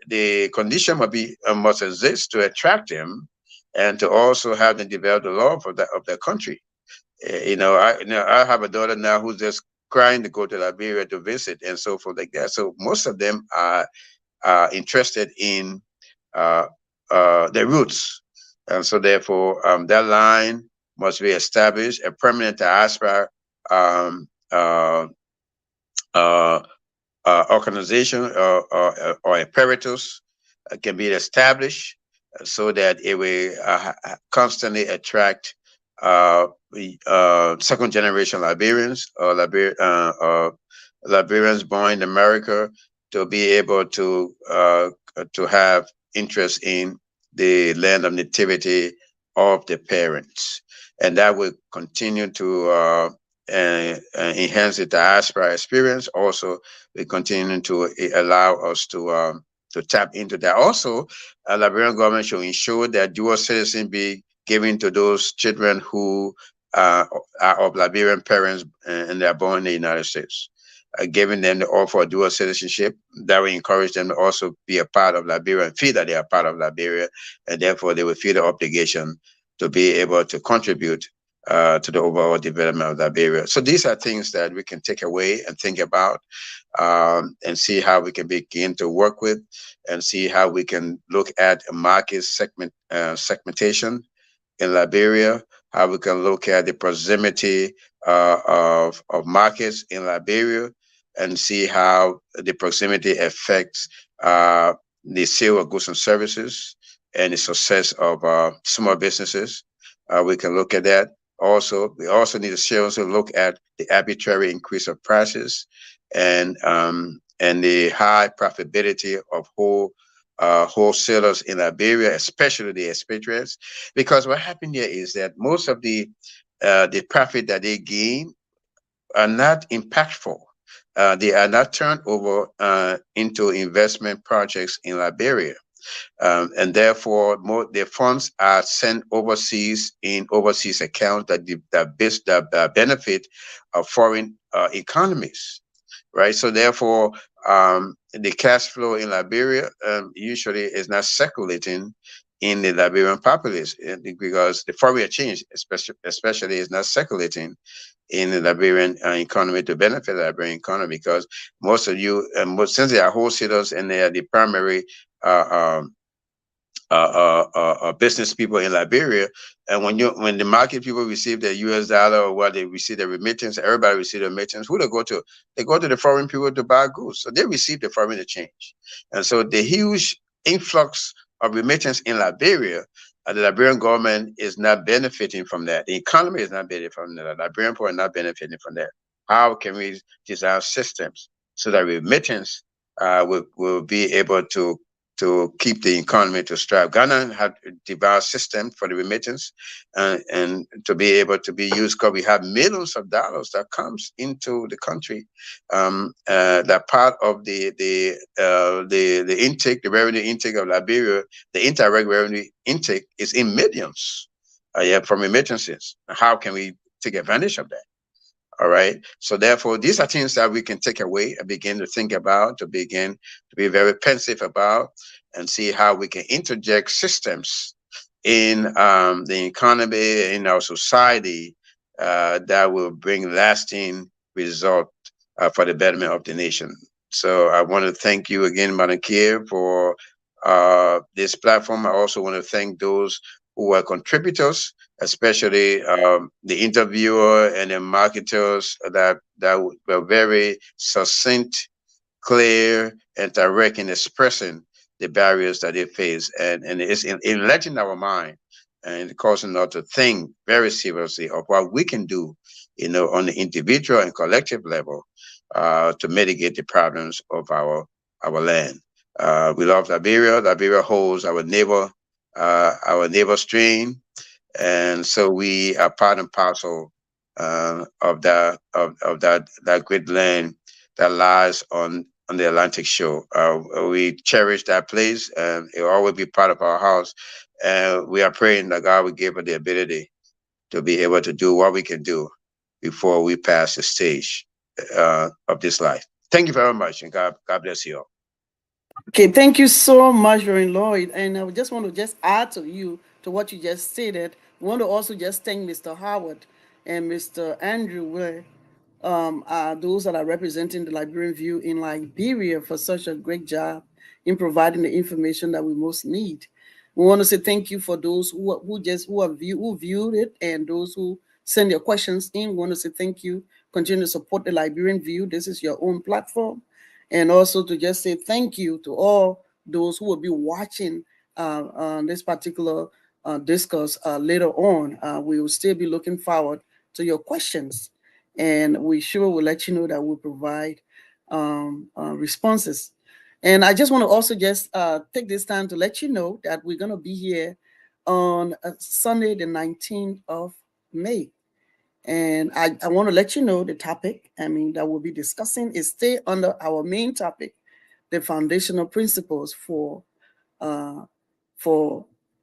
the condition must exist to attract them, and to also have them develop the love of their country. I have a daughter now who's just crying to go to Liberia to visit and so forth like that. So most of them are interested in their roots, and so therefore that line must be established. A permanent diaspora um, uh, uh, organization or apparatus can be established so that it will constantly attract second generation Liberians or Liberians born in America to be able to have interest in the land of nativity of the parents, and that will continue to enhance the diaspora experience. Also, we continue to allow us to tap into that. Also, Liberian government should ensure that dual citizen be given to those children who are of Liberian parents and they are born in the United States. Giving them the offer of dual citizenship, that will encourage them to also be a part of Liberia and feel that they are part of Liberia, and therefore they will feel the obligation to be able to contribute to the overall development of Liberia. So these are things that we can take away and think about, and see how we can begin to work with, and see how we can look at a market segmentation in Liberia, how we can look at the proximity of markets in Liberia, and see how the proximity affects the sale of goods and services and the success of small businesses. We can look at that. Also, we also need to also look at the arbitrary increase of prices and the high profitability of wholesalers in Liberia, especially the expatriates, because what happened here is that most of the profit that they gain are not impactful. They are not turned over into investment projects in Liberia. And therefore, the funds are sent overseas in overseas accounts that benefit foreign economies, right? So therefore, the cash flow in Liberia usually is not circulating in the Liberian populace because the foreign exchange, especially, is not circulating in the Liberian economy to benefit the Liberian economy, because most of you, since they are wholesalers and they are the primary business people in Liberia, and when the market people receive the U.S. dollar or what they receive the remittance, everybody receive the remittance. Who they go to? They go to the foreign people to buy goods, so they receive the foreign exchange, and so the huge influx of remittance in Liberia, the Liberian government is not benefiting from that. The economy is not benefiting from that. The Liberian people are not benefiting from that. How can we design systems so that remittance will be able to keep the economy to strive? Ghana had devised a system for the remittance and to be able to be used, because we have millions of dollars that comes into the country. That part of the intake, the revenue intake of Liberia, the indirect revenue intake is in millions, from remittances. How can we take advantage of that? All right. So therefore, these are things that we can take away and begin to think about, to begin to be very pensive about, and see how we can interject systems in the economy, in our society, that will bring lasting result for the betterment of the nation. So I want to thank you again, Madam Kier, for this platform. I also want to thank those who are contributors, especially the interviewer and the marketers that were very succinct, clear, and direct in expressing the barriers that they face, and it's in letting our mind and causing us to think very seriously of what we can do, on the individual and collective level, to mitigate the problems of our land. We love Liberia. Liberia holds our neighbor stream, and so we are part and parcel of that great land that lies on the Atlantic shore. We cherish that place, and it will always be part of our house. And we are praying that God will give us the ability to be able to do what we can do before we pass the stage of this life. Thank you very much, and God bless you all. Okay, thank you so much, Reverend Lloyd. And I just want to just add to what you just stated. I want to also just thank Mr. Howard and Mr. Andrew Ware those that are representing the Liberian view in Liberia for such a great job in providing the information that we most need. We want to say thank you for those who viewed it, and those who send your questions in. We want to say thank you. Continue to support the Liberian view. This is your own platform. And also to just say thank you to all those who will be watching this particular discourse later on. We will still be looking forward to your questions, and we sure will let you know that we'll provide responses. And I just want to also just take this time to let you know that we're going to be here on Sunday, the 19th of May. And I want to let you know the topic, that we'll be discussing is stay under our main topic, the foundational principles for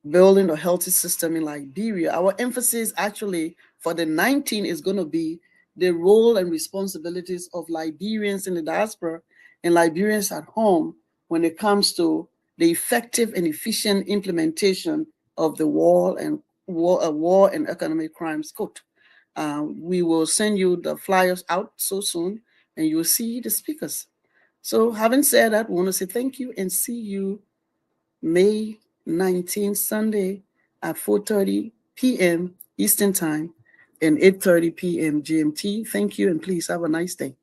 building a healthy system in Liberia. Our emphasis actually for the 19th is going to be the role and responsibilities of Liberians in the diaspora and Liberians at home when it comes to the effective and efficient implementation of the War and Economic Crimes Code. We will send you the flyers out so soon, and you will see the speakers. So having said that, we want to say thank you and see you May 19th, Sunday at 4:30 p.m. Eastern Time and 8:30 p.m. GMT. Thank you, and please have a nice day.